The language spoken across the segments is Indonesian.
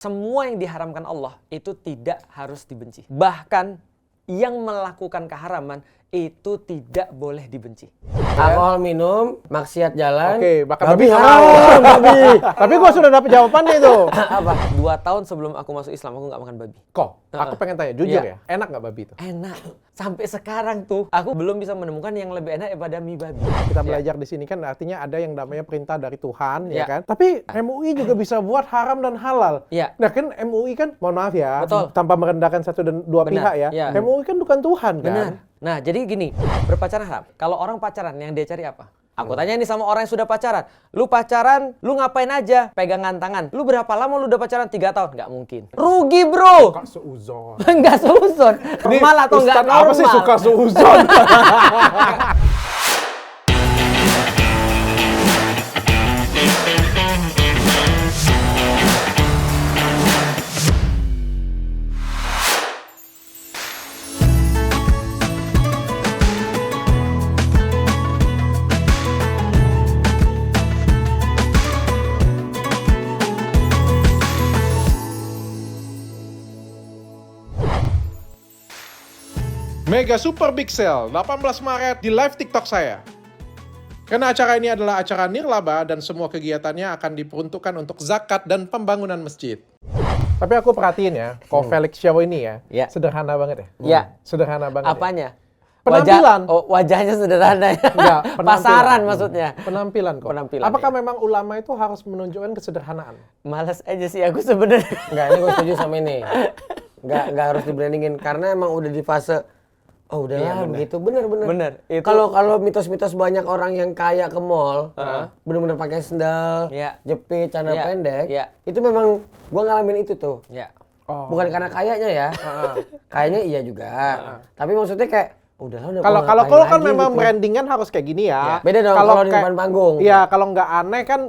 Semua yang diharamkan Allah itu tidak harus dibenci. Bahkan yang melakukan keharaman itu tidak boleh dibenci. Alkohol minum, maksiat jalan. Oke, makan babi babi haram, babi. Tapi gua sudah dapat jawabannya itu. Apa? 2 tahun sebelum aku masuk Islam, aku nggak makan babi. Kok? Aku pengen tanya, jujur ya, enak nggak babi itu? Enak. Sampai sekarang tuh, aku belum bisa menemukan yang lebih enak daripada mie babi. Kita belajar di sini kan artinya ada yang namanya perintah dari Tuhan, ya Ya. kan? Tapi MUI juga bisa buat haram dan halal. Ya. Nah kan MUI kan, mohon maaf ya, Betul. tanpa merendahkan satu dan dua Benar, pihak ya. ya. MUI kan bukan Tuhan kan? Benar. Nah, jadi gini, berpacaran haram. Kalau orang pacaran, yang dia cari apa? Aku tanya ini sama orang yang sudah pacaran. Lu pacaran, lu ngapain aja? Pegangan tangan. Lu berapa lama lu udah pacaran? 3 tahun? Nggak mungkin. Rugi, bro! Suka seuzon. Nggak seuzon. Normal atau nggak Ustadz normal? apa sih suka seuzon? Mega Super Big Sale 18 Maret di live TikTok saya. Karena acara ini adalah acara nirlaba dan semua kegiatannya akan diperuntukkan untuk zakat dan pembangunan masjid. Tapi aku perhatiin ya, kok Felix Show ini ya, sederhana banget ya. Ya. Sederhana banget. Apanya? Penampilan. Wajahnya sederhana ya. Enggak, Pasaran maksudnya. Penampilan kok. Penampilan, Apakah ya. memang ulama itu harus menunjukkan kesederhanaan? Males aja sih aku sebenarnya. Enggak, ini gue setuju sama ini. Enggak harus dibrandingin karena emang udah di fase oh udahlah begitu. Bener. Bener, itu- Kalau mitos-mitos banyak orang yang kaya ke mall, bener-bener pakai sendal, Iya. jepit, celana Iya, pendek, iya. itu memang gua ngalamin itu tuh. Ya. Oh. Bukan karena kayaknya ya. Kayaknya iya juga. Tapi maksudnya kayak udahlah udah Kalau gua kalau ngapain kan lagi memang gitu. brandingan harus kayak gini ya. Beda dong kalau di depan panggung. Iya, kalau nggak aneh kan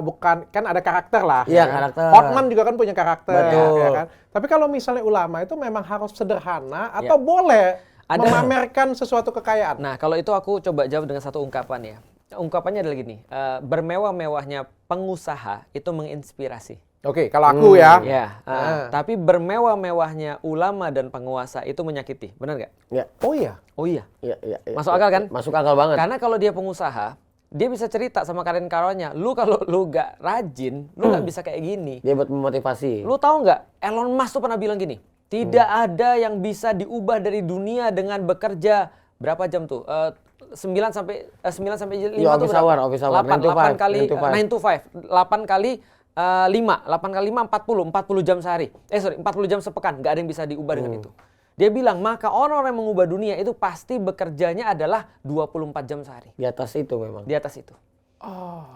bukan kan ada karakter lah. Iya, ya kan? karakter. Hotman juga kan punya karakter. Betul. Ya kan? Tapi kalau misalnya ulama itu memang harus sederhana atau boleh memamerkan sesuatu kekayaan. Nah, kalau itu aku coba jawab dengan satu ungkapan ya. Ungkapannya adalah gini, bermewah-mewahnya pengusaha itu menginspirasi. Oke, kalau aku ya. Ya, tapi bermewah-mewahnya ulama dan penguasa itu menyakiti, benar nggak? Ya. Oh iya. Oh iya. Iya. Masuk akal kan? Masuk akal banget. Karena kalau dia pengusaha, dia bisa cerita sama karyawan-karyawannya, lu kalau lu nggak rajin, lu nggak bisa kayak gini. Dia buat memotivasi. Lu tahu nggak, Elon Musk tuh pernah bilang gini, tidak ada yang bisa diubah dari dunia dengan bekerja berapa jam tuh? 9 sampai 5 Iya, tuh office hour, office hour. 8 kali 9 to 5. 9 to 5. 8 kali 8 kali 5 40 jam sehari. 40 jam sepekan, nggak ada yang bisa diubah dengan itu. Dia bilang, maka orang-orang yang mengubah dunia itu pasti bekerjanya adalah 24 jam sehari. Di atas itu memang. Di atas itu.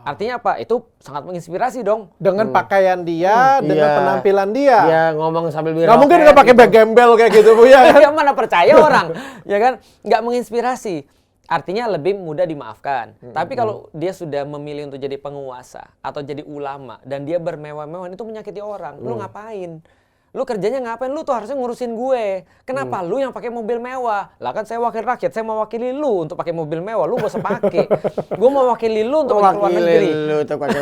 Artinya apa? Itu sangat menginspirasi dong. Dengan pakaian dia, dengan Iya. penampilan dia. Dia ngomong sambil Nggak mungkin nggak pakai bag gembel kayak gitu, Bu ya kan? Ya mana percaya orang, ya kan? Nggak menginspirasi. Artinya lebih mudah dimaafkan. Tapi kalau dia sudah memilih untuk jadi penguasa atau jadi ulama dan dia bermewah-mewah, itu menyakiti orang. Lu ngapain? Lu kerjanya ngapain? Lu tuh harusnya ngurusin gue. Kenapa lu yang pakai mobil mewah? Lah kan saya wakil rakyat, saya mewakili lu untuk pakai mobil mewah. Lu gak usah pakai. Gue mau wakili lu untuk pergi ke luar negeri. Lu tuh pakai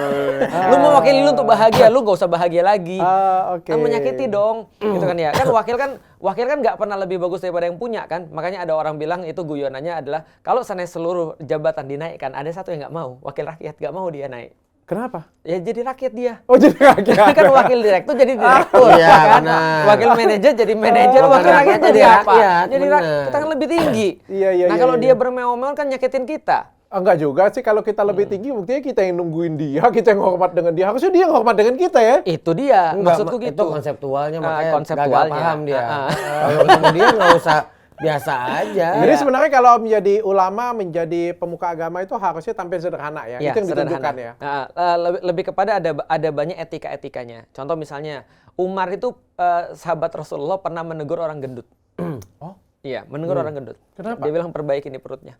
Lu mau wakili lu untuk bahagia, lu gak usah bahagia lagi. Oke. Kan menyakiti dong. Gitu kan ya. Kan wakil kan nggak pernah lebih bagus daripada yang punya kan. Makanya ada orang bilang itu guyonannya adalah kalau seandainya seluruh jabatan dinaikkan, ada satu yang nggak mau, wakil rakyat nggak mau dia naik. Kenapa? Ya jadi rakyat dia. Oh jadi rakyat. Kan wakil direktur jadi direktur, Iya, kan? benar. Wakil manajer jadi manajer, Wakil wakil rakyat rakyat jadi jadi apa? rakyat, Jadi benar. kita kan lebih tinggi. Iya, Nah iya, kalau iya. dia bermewah-mewah kan nyakitin kita. Enggak juga sih, kalau kita lebih tinggi buktinya kita yang nungguin dia, kita yang hormat dengan dia. Harusnya dia yang hormat dengan kita ya. Itu dia, Enggak, maksudku itu gitu. konseptualnya makanya konseptualnya. gagal paham dia. Kalau ketemu dia nggak usah biasa aja. Jadi sebenarnya kalau menjadi ulama, menjadi pemuka agama itu harusnya tampil sederhana ya. Ya, Itu yang sederhana. ditunjukkan ya. Nah, lebih kepada ada banyak etika-etikanya. Contoh misalnya Umar itu sahabat Rasulullah pernah menegur orang gendut. Oh, Iya, menegur orang gendut. Kenapa? Dia bilang perbaiki nih perutnya.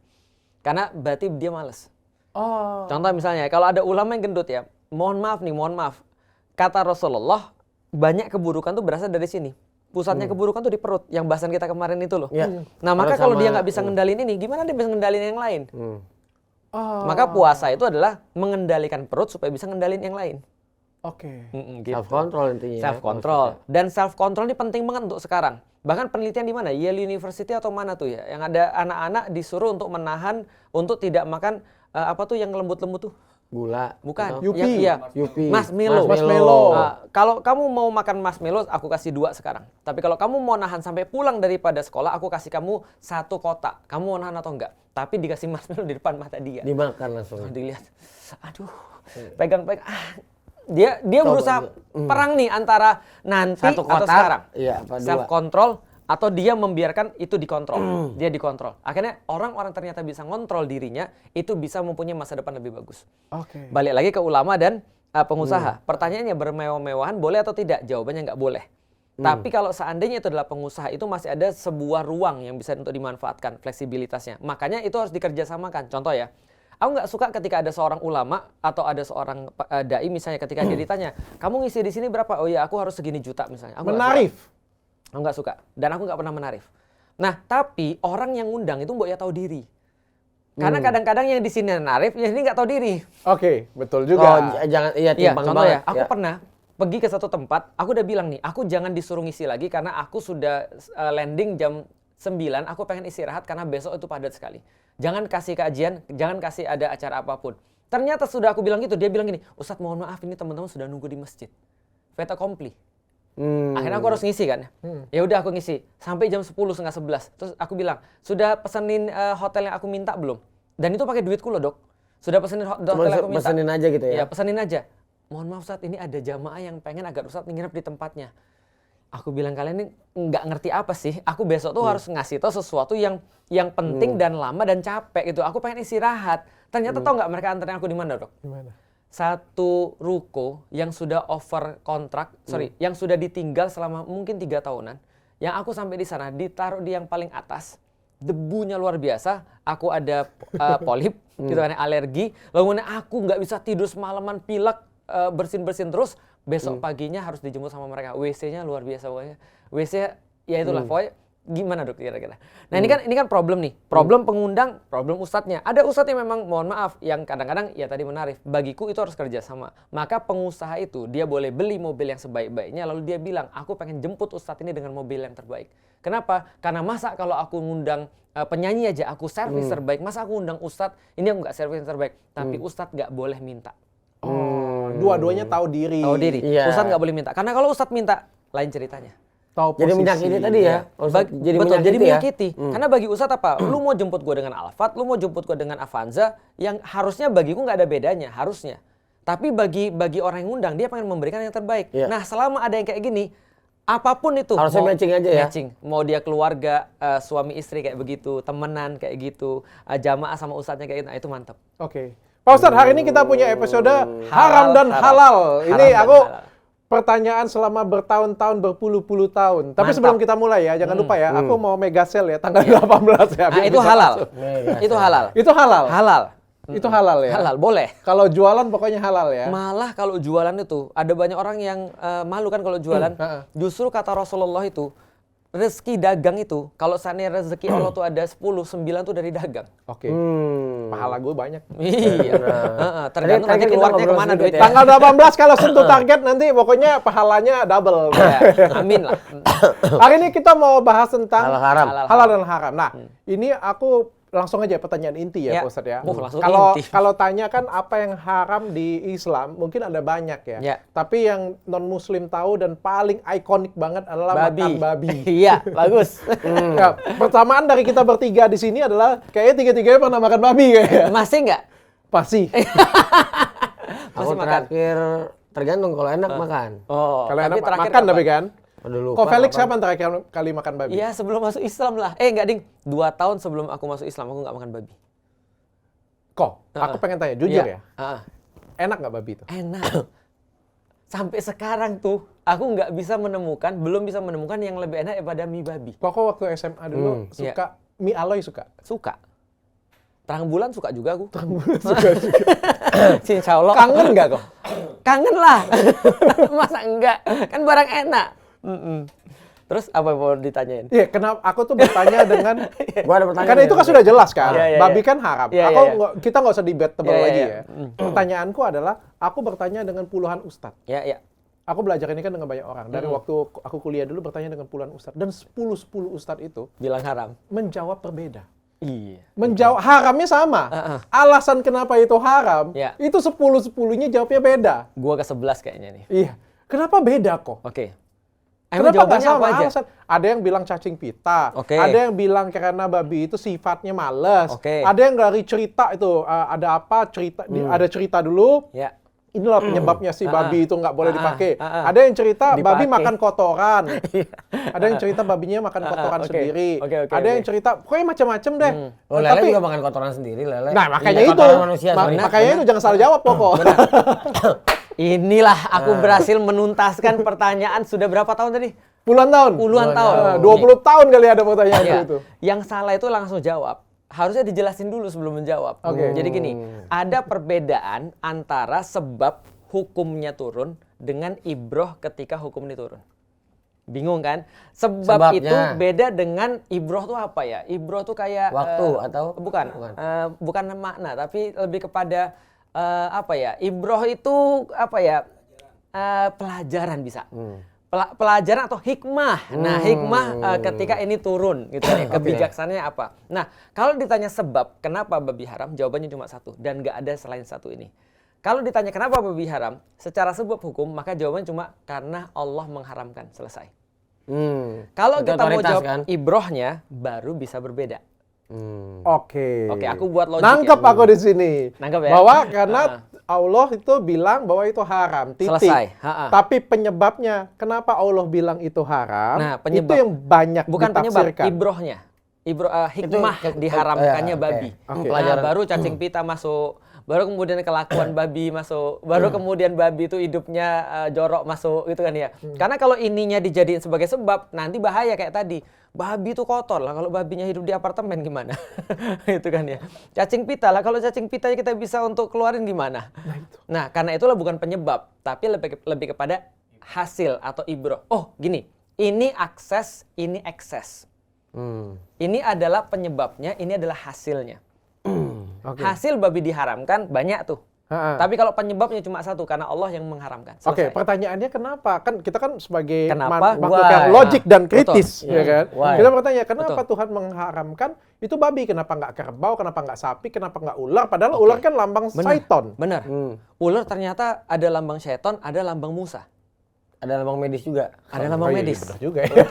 Karena berarti dia malas. oh, Contoh misalnya kalau ada ulama yang gendut ya, mohon maaf. Kata Rasulullah, banyak keburukan tuh berasal dari sini. Pusatnya keburukan tuh di perut, yang bahasan kita kemarin itu loh. Iya. Nah, maka Perut kalau dia sama- nggak bisa ngendalin ini, gimana dia bisa ngendalin yang lain? oh. Maka puasa itu adalah mengendalikan perut supaya bisa ngendalin yang lain. Oke. Gitu. Self control intinya. Self control. Dan self control ini penting banget untuk sekarang. Bahkan penelitian di mana? Yale University atau mana tuh ya? Yang ada anak-anak disuruh untuk menahan untuk tidak makan apa tuh yang lembut-lembut tuh? Gula. Bukan. Yupi. Yupi. Marshmallow. Marshmallow. Kalau kamu mau makan marshmallow, aku kasih 2 sekarang. Tapi kalau kamu mau nahan sampai pulang daripada sekolah, aku kasih kamu 1 kotak. Kamu mau nahan atau enggak? Tapi dikasih marshmallow di depan mata dia. Dimakan langsung. Dilihat. Aduh. Pegang-pegang. Dia berusaha perang nih antara nanti 1 atau kotak, sekarang. iya, apa 2. Self control atau dia membiarkan itu dikontrol. Dia dikontrol. Akhirnya orang-orang ternyata bisa ngontrol dirinya, itu bisa mempunyai masa depan lebih bagus. Oke. Balik lagi ke ulama dan pengusaha. Pertanyaannya bermewah-mewahan boleh atau tidak? Jawabannya nggak boleh. Tapi kalau seandainya itu adalah pengusaha, itu masih ada sebuah ruang yang bisa untuk dimanfaatkan, fleksibilitasnya. Makanya itu harus dikerjasamakan. Contoh ya, aku nggak suka ketika ada seorang ulama atau ada seorang dai misalnya ketika dia ditanya, kamu ngisi di sini berapa? Oh iya, aku harus segini juta misalnya. Aku nggak suka. Menarif. Aku nggak suka dan aku nggak pernah menarif. Nah, tapi orang yang ngundang itu mbok ya tahu diri. Karena kadang-kadang yang di sini narif, yang ini nggak tahu diri. Oke, betul juga. Oh, jangan Iya, timpang contoh banget. ya, aku pernah pergi ke satu tempat, aku udah bilang nih, aku jangan disuruh ngisi lagi karena aku sudah landing jam 9, aku pengen istirahat karena besok itu padat sekali. Jangan kasih kajian, jangan kasih ada acara apapun. Ternyata sudah aku bilang gitu, dia bilang gini, Ustadz mohon maaf ini teman-teman sudah nunggu di masjid. Fait accompli. Akhirnya aku harus ngisi kan. Ya udah aku ngisi sampai jam 10 setengah 11. Terus aku bilang, "Sudah pesenin hotel yang aku minta belum?" Dan itu pakai duitku loh, Dok. Sudah pesenin hotel yang aku minta. Pesenin aja gitu ya. Iya, pesenin aja. Mohon maaf Ustadz, ini ada jamaah yang pengen agar Ustadz nginep di tempatnya. Aku bilang kalian ini nggak ngerti apa sih. Aku besok tuh harus ngasih tau sesuatu yang penting dan lama dan capek gitu. Aku pengen istirahat. Ternyata tau nggak mereka anterin aku di mana, Dok? Gimana? Satu ruko yang sudah over kontrak, yang sudah ditinggal selama mungkin 3 tahunan. Yang aku sampai di sana ditaruh di yang paling atas, debunya luar biasa. Aku ada polip, gitu kan, alergi. Lalu kemudian aku nggak bisa tidur semalaman, pilek, bersin-bersin terus. Besok paginya harus dijemput sama mereka. WC-nya luar biasa pokoknya. WC ya itulah pokoknya. Gimana Dok kira-kira? Nah ini kan problem nih. Problem pengundang, problem ustadznya. Ada ustadz yang memang mohon maaf yang kadang-kadang ya tadi menarif. Bagiku itu harus kerja sama. Maka pengusaha itu dia boleh beli mobil yang sebaik-baiknya lalu dia bilang aku pengen jemput ustadz ini dengan mobil yang terbaik. Kenapa? Karena masa kalau aku ngundang penyanyi aja aku servis terbaik. Masa aku ngundang ustadz ini aku nggak servis yang terbaik. Tapi ustadz nggak boleh minta. Dua-duanya tahu diri. Tahu diri. Iya. Ustadz nggak boleh minta. Karena kalau ustadz minta lain ceritanya. Tahu Jadi posisi. menyakiti tadi ya. Jadi menyakiti. Karena bagi Ustadz apa? Lu mau jemput gue dengan Alphard, lu mau jemput gue dengan Avanza, yang harusnya bagiku nggak ada bedanya, harusnya. Tapi bagi orang yang ngundang, dia pengen memberikan yang terbaik. Iya. Nah, selama ada yang kayak gini, apapun itu. Harusnya matching aja ya? Matching. Mau dia keluarga, suami istri kayak begitu, temenan kayak gitu, jamaah sama ustadznya kayak gitu, nah, itu mantap. Oke. Pak Ustadz, hari ini kita punya episode haram dan halal. Ini Haram aku dan halal. pertanyaan selama bertahun-tahun, berpuluh-puluh tahun. Tapi Mantap. sebelum kita mulai ya, jangan lupa ya, aku mau mega sale ya, tanggal 18 ya. Nah, biar itu bisa halal. masuk. Itu halal. Itu halal? Halal. Itu halal ya? Halal, boleh. Kalau jualan pokoknya halal ya? Malah kalau jualan itu, ada banyak orang yang malu kan kalau jualan. Justru kata Rasulullah itu, rezeki dagang itu, kalau seandainya rezeki Allah tuh ada 10, 9 tuh dari dagang. Oke. Pahala gue banyak. Iya. Tergantung Tadi nanti kita keluarnya ngobrol kemana sedikit duitnya. ya. Tanggal 18 kalau sentuh target nanti pokoknya pahalanya double. Ya, amin lah. Hari ini kita mau bahas tentang Halal haram. halal dan haram. Nah, ini aku langsung aja pertanyaan inti ya, Ya. Pak Ustadz ya. Langsung Kalau inti. kalau tanya kan apa yang haram di Islam, mungkin ada banyak ya. Ya. Tapi yang non Muslim tahu dan paling ikonik banget adalah makan babi. Iya, bagus. Ya, persamaan dari kita bertiga di sini adalah kayaknya tiga-tiganya pernah makan babi kayaknya. Masih nggak? Pasti. Aku Masih makan. terakhir tergantung kalau enak makan. Oh, Kalau enak terakhir makan apa? tapi kan. Udah lupa. Kok Felix kapan. kapan terakhir kali makan babi? Iya, sebelum masuk Islam lah. Enggak, Ding. 2 tahun sebelum aku masuk Islam, aku nggak makan babi. Kok? Aku pengen tanya, jujur ya. Enak nggak babi itu? Enak. Sampai sekarang tuh, aku nggak bisa menemukan, belum bisa menemukan yang lebih enak daripada mie babi. Kok waktu SMA dulu suka mie aloy suka? Suka. Terang bulan suka juga aku. Suka juga. Insya Allah. Kangen nggak kok? Kangen lah. Masa enggak? Kan barang enak. Terus apa yang mau ditanyain? Iya, kenapa aku tuh bertanya dengan Gua ada pertanyaan. karena itu kan sudah jelas kan, Iya, iya, babi iya. kan haram. Iya, Aku iya. kita nggak usah debatable Iya, iya, lagi iya. ya. Pertanyaanku adalah, aku bertanya dengan puluhan ustadz. Ya, ya. Aku belajar ini kan dengan banyak orang. Dari waktu aku kuliah dulu bertanya dengan puluhan ustadz. Dan 10 ustadz itu Bilang haram. menjawab berbeda. Iya. Menjawab haramnya sama. Alasan kenapa itu haram, Ya. itu 10-10-nya jawabnya beda. Gua ke 11 kayaknya nih. Iya. Kenapa beda kok? Oke. Emang Kenapa nggak jawabannya sama apa aja? alasan? Ada yang bilang cacing pita, Oke. ada yang bilang karena babi itu sifatnya males, Oke. ada yang dari cerita itu ada apa cerita, ada cerita dulu. Ya. Inilah penyebabnya si babi itu nggak boleh dipakai. ah. Ada yang cerita babi Dipakai. makan kotoran. Ada yang cerita babinya makan kotoran oke. sendiri. Oke, Ada yang cerita pokoknya macam-macam deh. Oh, Lele juga makan kotoran sendiri, Lele. Nah, makanya Iya, itu. kotoran manusia, sorry. Makanya itu jangan salah jawab pokok. Inilah aku berhasil menuntaskan pertanyaan sudah berapa tahun tadi? Puluhan tahun. Puluhan tahun. 20 tahun kali ada pertanyaan Iya. itu. Yang salah itu langsung jawab. Harusnya dijelasin dulu sebelum menjawab. Oke. Jadi gini, ada perbedaan antara sebab hukumnya turun dengan ibroh ketika hukum ini turun. Bingung kan? Sebab Sebabnya. itu beda dengan ibroh tuh apa ya? Ibroh tuh kayak Waktu atau? bukan, Bukan. bukan makna, tapi lebih kepada apa ya? Ibroh itu apa ya? Pelajaran bisa. Pelajaran atau hikmah. Nah, hikmah ketika ini turun gitu ya. Kebijaksanaannya apa? Nah, kalau ditanya sebab kenapa babi haram, jawabannya cuma satu dan nggak ada selain satu ini. Kalau ditanya kenapa babi haram, secara sebab hukum maka jawabannya cuma karena Allah mengharamkan. Selesai. Kalau Itu kita mau otoritas, jawab kan? ibrohnya baru bisa berbeda. Oke. Oke, aku buat logik Nangkep ya. aku di sini. Nangkep ya? Bahwa karena Allah itu bilang bahwa itu haram. Titik. Selesai. Ha-ha. Tapi penyebabnya, kenapa Allah bilang itu haram? Nah, penyebab. Itu yang banyak Bukan penyebab, ditafsirkan. ibrohnya. Hikmah Itu- diharamkannya oke. babi. Oke. Nah, Pelajaran. baru cacing pita masuk, baru kemudian kelakuan babi masuk, baru kemudian babi itu hidupnya jorok masuk gitu kan ya. Karena kalau ininya dijadiin sebagai sebab, nanti bahaya kayak tadi. Babi itu kotor lah, kalau babinya hidup di apartemen gimana? Itu kan ya. Cacing pita lah, kalau cacing pitanya kita bisa untuk keluarin gimana? Nah, karena itulah bukan penyebab, tapi lebih kepada hasil atau ibroh. Oh, gini, ini akses, ini ekses. Ini adalah penyebabnya, ini adalah hasilnya. Oke. Hasil babi diharamkan banyak tuh. Ha-ha. Tapi kalau penyebabnya cuma satu, karena Allah yang mengharamkan. Oke, Selesai. pertanyaannya kenapa? Kan kita kan sebagai Kenapa? makhluk yang Why? logik dan kritis, Betul. ya kan? Why? Kita bertanya, kenapa Betul. Tuhan mengharamkan itu babi? Kenapa nggak kerbau? Kenapa nggak sapi? Kenapa nggak ular? Padahal ular kan lambang syaiton. Benar. Ular ternyata ada lambang syaiton, ada lambang Musa. Ada lambang medis juga. Ada lambang Oh, iya, medis. benar juga ya.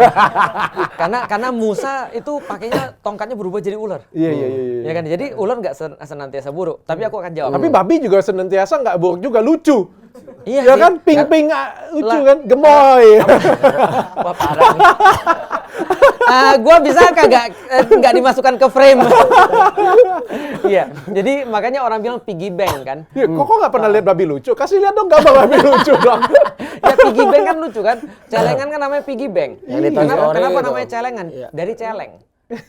karena Musa itu pakainya tongkatnya berubah jadi ular. Iya, iya, iya. Ya kan? Jadi ular nggak senantiasa buruk. Tapi aku akan jawab. Tapi babi juga senantiasa nggak buruk juga, lucu. Iya Ya sih. kan, ping-ping lucu Lah. kan, gemoy. Wah, parah nih. Gua bisa kagak nggak dimasukkan ke frame. Iya. Jadi makanya orang bilang piggy bank kan. Ya, kok nggak pernah lihat babi lucu? Kasih lihat dong gambar babi lucu dong. Ya piggy bank kan lucu kan. Celengan kan namanya piggy bank. Yang ditonjolin Kenapa itu. namanya celengan? Iya. Dari celeng.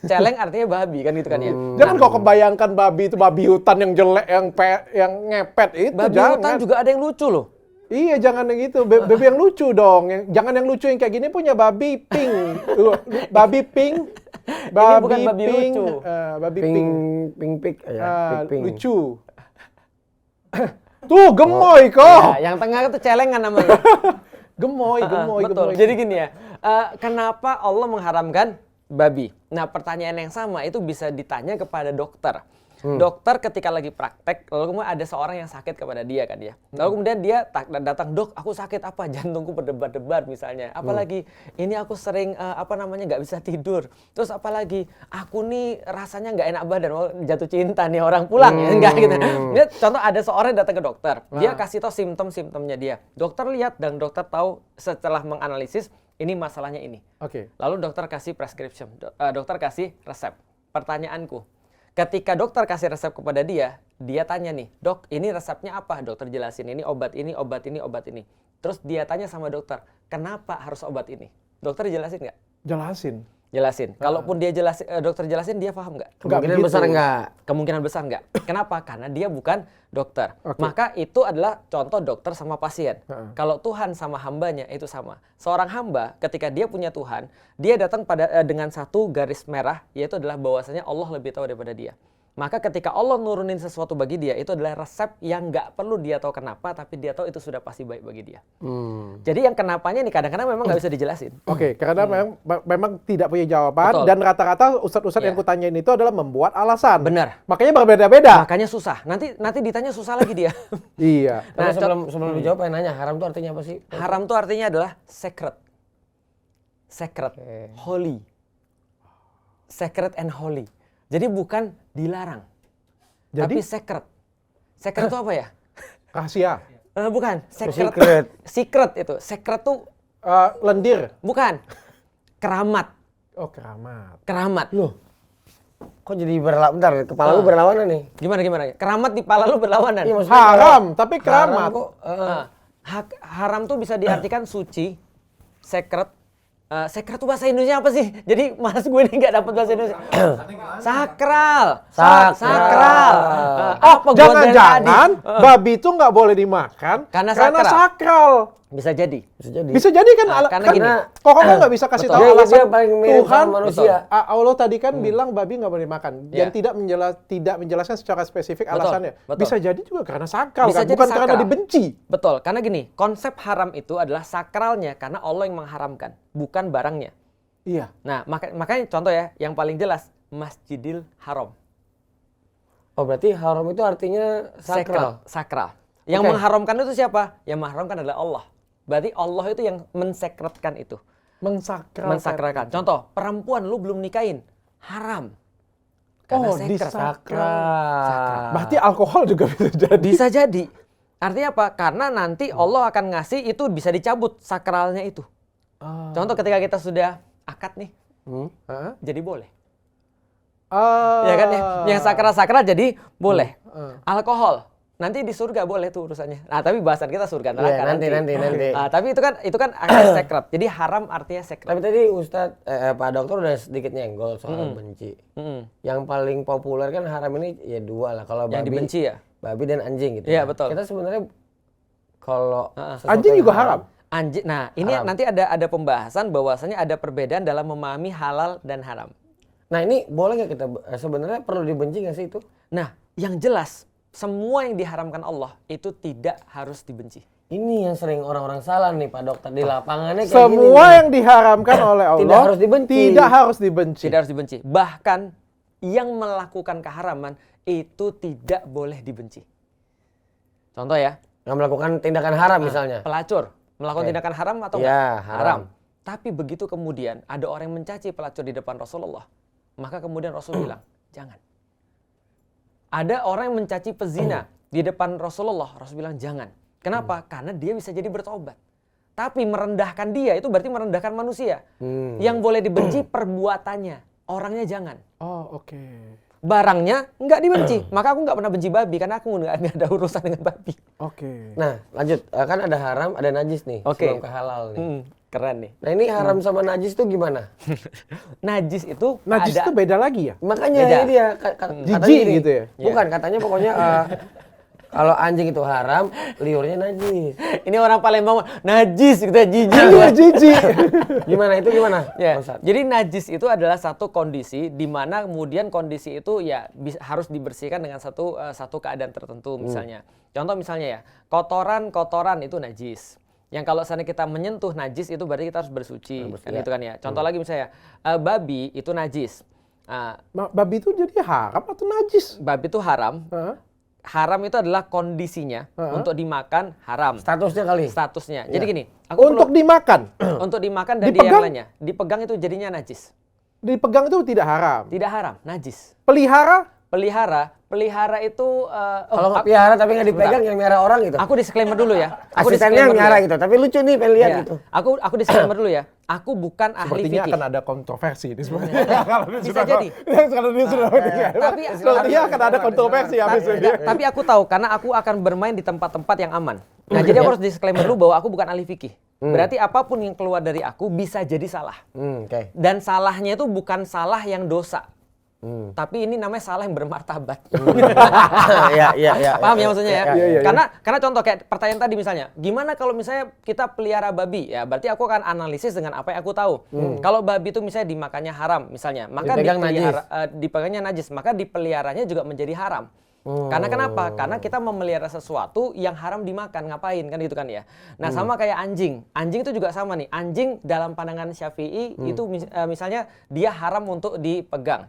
Celeng artinya babi kan gitu kan ya. Jangan kau kebayangkan babi itu babi hutan yang jelek, yang ngepet itu. Babi jangan. hutan juga ada yang lucu loh. Iya, jangan yang itu. Babi yang lucu dong. Jangan yang lucu yang kayak gini punya babi pink. Babi pink. Babi bukan babi pink. lucu. Babi Ping pink. ping pik ya, ping. Lucu. Tuh, gemoy kok. Ya, yang tengah itu celengan namanya. Gemoy, gemoy, Betul. gemoy. Jadi gini ya, kenapa Allah mengharamkan babi? Nah, pertanyaan yang sama itu bisa ditanya kepada dokter. Dokter ketika lagi praktek, lalu kemudian ada seorang yang sakit kepada dia kan ya. Lalu kemudian dia datang, dok, aku sakit apa? Jantungku berdebar-debar misalnya. Apalagi ini aku sering nggak bisa tidur. Terus apalagi aku nih rasanya nggak enak badan, jatuh cinta nih orang pulang ya, enggak gitu. Dia contoh ada seorang yang datang ke dokter, dia kasih tahu simptom-simptomnya dia. Dokter lihat dan dokter tahu setelah menganalisis ini masalahnya ini. Oke. Lalu dokter kasih prescription, dokter kasih resep. Pertanyaanku, ketika dokter kasih resep kepada dia tanya nih, dok ini resepnya apa? Dokter jelasin ini obat ini, obat ini, obat ini. Terus dia tanya sama dokter, kenapa harus obat ini? Dokter jelasin nggak? Jelasin. Jelasin. Kalaupun dia dokter jelasin, dia paham nggak? Kemungkinan begitu. besar enggak. Kemungkinan besar nggak. Kenapa? Karena dia bukan dokter. Maka itu adalah contoh dokter sama pasien. Kalau Tuhan sama hambanya itu sama. Seorang hamba ketika dia punya Tuhan, dia datang dengan satu garis merah, yaitu adalah bahwasanya Allah lebih tahu daripada dia. Maka ketika Allah nurunin sesuatu bagi dia, itu adalah resep yang nggak perlu dia tahu kenapa, tapi dia tahu itu sudah pasti baik bagi dia. Jadi yang kenapanya nih kadang-kadang memang nggak bisa dijelasin. Oke, karena memang tidak punya jawaban. Betul. Dan rata-rata ustadz-ustadz yang kutanyain itu adalah membuat alasan. Benar. Makanya berbeda-beda. Makanya susah. Nanti ditanya susah lagi dia. Iya. Tapi sebelum dijawab pengen nanya, haram itu artinya apa sih? Haram tuh artinya adalah sacred. Sacred. Holy. Sacred and holy. Jadi bukan dilarang. Jadi? Tapi sacred. Sacred itu apa ya? Rahasia. Bukan. Secret. Secret itu. Sacred tuh Lendir. bukan. Keramat. Oh, keramat. Keramat. Loh. Kok jadi bentar, kepala lu berlawanan nih. Gimana? Keramat di pala lu berlawanan. Iya, maksudnya Haram, tapi keramat. haram kok. Haram tuh bisa diartikan suci, sacred. Sacred tuh bahasa Indonesia apa sih? Jadi mas gue ini nggak dapat bahasa Indonesia. Sakral. Sakral. Apa gua dari Jangan-jangan tadi? babi itu nggak boleh dimakan Karena sakral. Bisa jadi. Bisa jadi. Bisa jadi kan Karena kan gini. Kok kamu nggak bisa kasih Betul. tahu Dia alasan paling mirip Tuhan sama manusia. Allah tadi kan bilang babi nggak boleh makan dan Iya. tidak menjelaskan secara spesifik Betul, alasannya. betul. Bisa jadi juga karena sakral Bisa kan, jadi bukan karena sakral. dibenci. Betul, karena gini, konsep haram itu adalah sakralnya karena Allah yang mengharamkan, bukan barangnya. Iya. Nah, makanya contoh ya, yang paling jelas Masjidil Haram. Oh, berarti haram itu artinya sakral. Sakral. Yang Oke. mengharamkan itu siapa? Yang mengharamkan adalah Allah. Berarti Allah itu yang mensekretkan itu. Mensakralkan. Contoh, perempuan lu belum nikahin, haram. Karena Oh, sekret. Sakral. Berarti alkohol juga bisa jadi. Bisa jadi. Artinya apa? Karena nanti Allah akan ngasih itu bisa dicabut sakralnya itu. Contoh ketika kita sudah akad nih, Hah? jadi boleh. Ah. Ya kan ya? Yang sakral-sakral jadi boleh. Alkohol nanti di surga boleh tuh urusannya. Nah, tapi bahasan kita surga neraka Iya, nanti. Ah, tapi itu kan akan secret. Jadi haram artinya secret. Tapi tadi Ustadz, Pak Dokter udah sedikit nyenggol soal benci. Yang paling populer kan haram ini ya dua lah. Kalau Yang babi, dibenci ya? babi dan anjing gitu. Iya, ya. betul. Kita sebenarnya kalau sesuatu Anjing yang juga haram. Anjing. Nah, ini Haram. nanti ada pembahasan bahwasanya ada perbedaan dalam memahami halal dan haram. Nah ini boleh nggak kita sebenarnya perlu dibenci nggak sih itu? Nah, yang jelas semua yang diharamkan Allah itu tidak harus dibenci. Ini yang sering orang-orang salah nih Pak Dokter di lapangannya kayak gini. Semua nih. yang diharamkan oleh Allah Tidak harus dibenci. Tidak harus dibenci. Tidak harus dibenci. Bahkan yang melakukan keharaman itu tidak boleh dibenci. Contoh ya, Nggak melakukan tindakan haram misalnya. pelacur melakukan Oke. tindakan haram atau Iya, enggak? haram. Tapi begitu kemudian ada orang yang mencaci pelacur di depan Rasulullah, maka kemudian Rasul bilang, jangan. Ada orang yang mencaci pezina di depan Rasulullah, Rasul bilang jangan. Kenapa? Karena dia bisa jadi bertobat. Tapi merendahkan dia itu berarti merendahkan manusia. Yang boleh dibenci perbuatannya, orangnya jangan. Oh, oke. Barangnya nggak dibenci. Maka aku nggak pernah benci babi karena aku nggak ada urusan dengan babi. Oke. Nah lanjut, kan ada haram, ada najis nih. Oke. Sebelum ke halal nih. Keren nih. Nah ini haram sama najis itu gimana? Najis itu Najis ada itu beda lagi ya? Makanya Beda. ini dia. Jijik Katanya gini, gitu ya? Bukan, katanya pokoknya kalau anjing itu haram, liurnya najis. Ini orang Palembang najis gitu ya, jijik. Iya, jijik. Gimana itu gimana? Ya, Ustadz? jadi najis itu adalah satu kondisi di mana kemudian kondisi itu ya harus dibersihkan dengan satu keadaan tertentu misalnya. Contoh misalnya ya, kotoran itu najis. Yang kalau misalnya kita menyentuh najis itu berarti kita harus bersuci. Kan itu kan ya. Contoh lagi misalnya, babi itu najis. Babi itu jadi haram atau najis? Babi itu haram. Hah? Haram itu adalah kondisinya untuk dimakan haram. Statusnya kali. Statusnya. Jadi gini, aku Untuk dimakan. untuk dimakan dan dia Dipegang? yang lainnya. Dipegang itu jadinya najis. Dipegang itu tidak haram. Tidak haram, najis. Pelihara? Pelihara itu Kalau nggak piara tapi nggak dipegang yang miara orang gitu. aku disclaimer dulu ya. Aku Asistennya yang disclaimer miara dulu ya. gitu. Tapi lucu nih pengen lihat Iya. gitu. Aku disclaimer dulu ya. Aku bukan ahli Sepertinya fikih. akan ada kontroversi di sebenarnya. Kalau dia Bisa sudah- jadi. Kalau dia sudah meninggal. Tapi Sepertinya akan ada kontroversi habis ini. Tapi aku tahu karena aku akan bermain di tempat-tempat yang aman. Nah, jadi aku harus disclaimer dulu bahwa aku bukan ahli fikih. Berarti apapun yang keluar dari aku bisa jadi salah. Oke. Dan salahnya itu bukan salah yang dosa. Tapi ini namanya salah yang bermartabat. Iya. Paham ya maksudnya ya? Iya. Karena contoh kayak pertanyaan tadi misalnya, gimana kalau misalnya kita pelihara babi? Ya berarti aku akan analisis dengan apa yang aku tahu. Kalau babi itu misalnya dimakannya haram misalnya, maka dipegangnya najis, maka dipeliharanya juga menjadi haram. Karena kenapa? Karena kita memelihara sesuatu yang haram dimakan, ngapain kan gitu kan ya. Nah sama kayak anjing. Anjing itu juga sama nih. Anjing dalam pandangan Syafi'i itu misalnya dia haram untuk dipegang.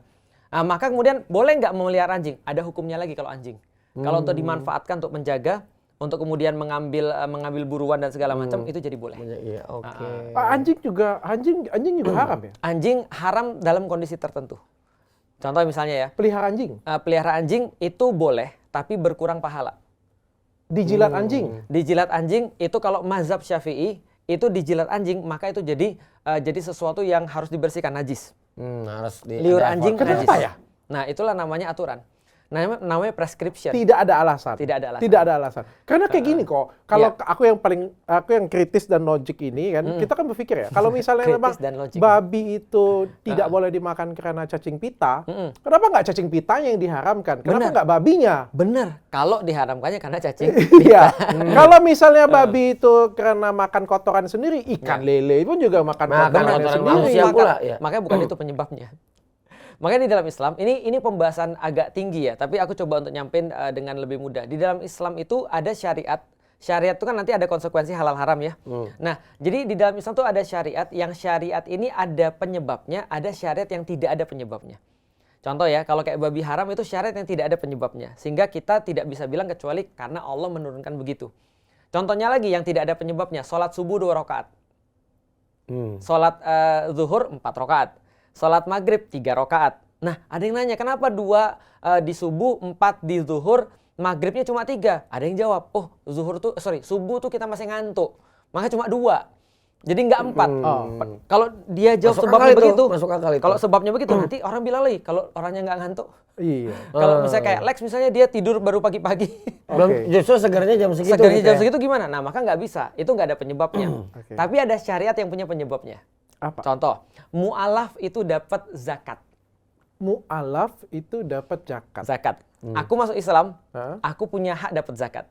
Maka kemudian boleh nggak memelihara anjing? Ada hukumnya lagi kalau anjing. Kalau untuk dimanfaatkan untuk menjaga, untuk kemudian mengambil buruan dan segala macam itu jadi boleh. Iya, oke. Anjing juga haram ya? Anjing haram dalam kondisi tertentu. Contoh misalnya ya, Pelihara anjing, pelihara anjing itu boleh, tapi berkurang pahala. dijilat anjing. Dijilat anjing itu kalau mazhab Syafi'i itu dijilat anjing maka itu jadi sesuatu yang harus dibersihkan, najis. Harus Liur anjing najis. Kenapa ya? Nah itulah namanya aturan. Namanya prescription. Tidak ada alasan. Tidak ada alasan. Tidak ada alasan. Karena kayak gini kok. Kalau aku yang kritis dan logik ini kan, kita kan berpikir ya. Kalau misalnya memang babi itu tidak boleh dimakan karena cacing pita, kenapa nggak cacing pitanya yang diharamkan? Kenapa nggak babinya? Bener. Kalau diharamkannya karena cacing Iya. Kalau misalnya babi itu karena makan kotoran sendiri, ikan lele pun juga makan kotoran sendiri. manusia pula, ya. Makanya bukan itu penyebabnya. Makanya di dalam Islam, ini pembahasan agak tinggi ya, tapi aku coba untuk nyampein dengan lebih mudah. Di dalam Islam itu ada syariat. Syariat itu kan nanti ada konsekuensi halal haram ya. Nah, jadi di dalam Islam itu ada syariat, yang syariat ini ada penyebabnya, ada syariat yang tidak ada penyebabnya. Contoh ya, kalau kayak babi haram itu syariat yang tidak ada penyebabnya. Sehingga kita tidak bisa bilang kecuali karena Allah menurunkan begitu. Contohnya lagi yang tidak ada penyebabnya, sholat subuh 2 rakaat. Sholat zuhur 4 rakaat. Sholat maghrib 3 rakaat. Nah, ada yang nanya, kenapa 2 di subuh, 4 di zuhur, maghribnya cuma 3? Ada yang jawab, subuh tuh kita masih ngantuk, maka cuma 2. Jadi nggak 4. Kalau dia jawab sebabnya begitu, kalau sebabnya begitu, nanti orang bilang lagi, kalau orangnya nggak ngantuk. Iya. Kalau misalnya kayak Lex, misalnya dia tidur baru pagi-pagi. Justru segernya jam segitu. Segernya jam segitu gimana? Nah, maka nggak bisa. Itu nggak ada penyebabnya. Tapi ada syariat yang punya penyebabnya. Apa? Contoh, mu'alaf itu dapat zakat. Mu'alaf itu dapat zakat. Aku masuk Islam, aku punya hak dapat zakat.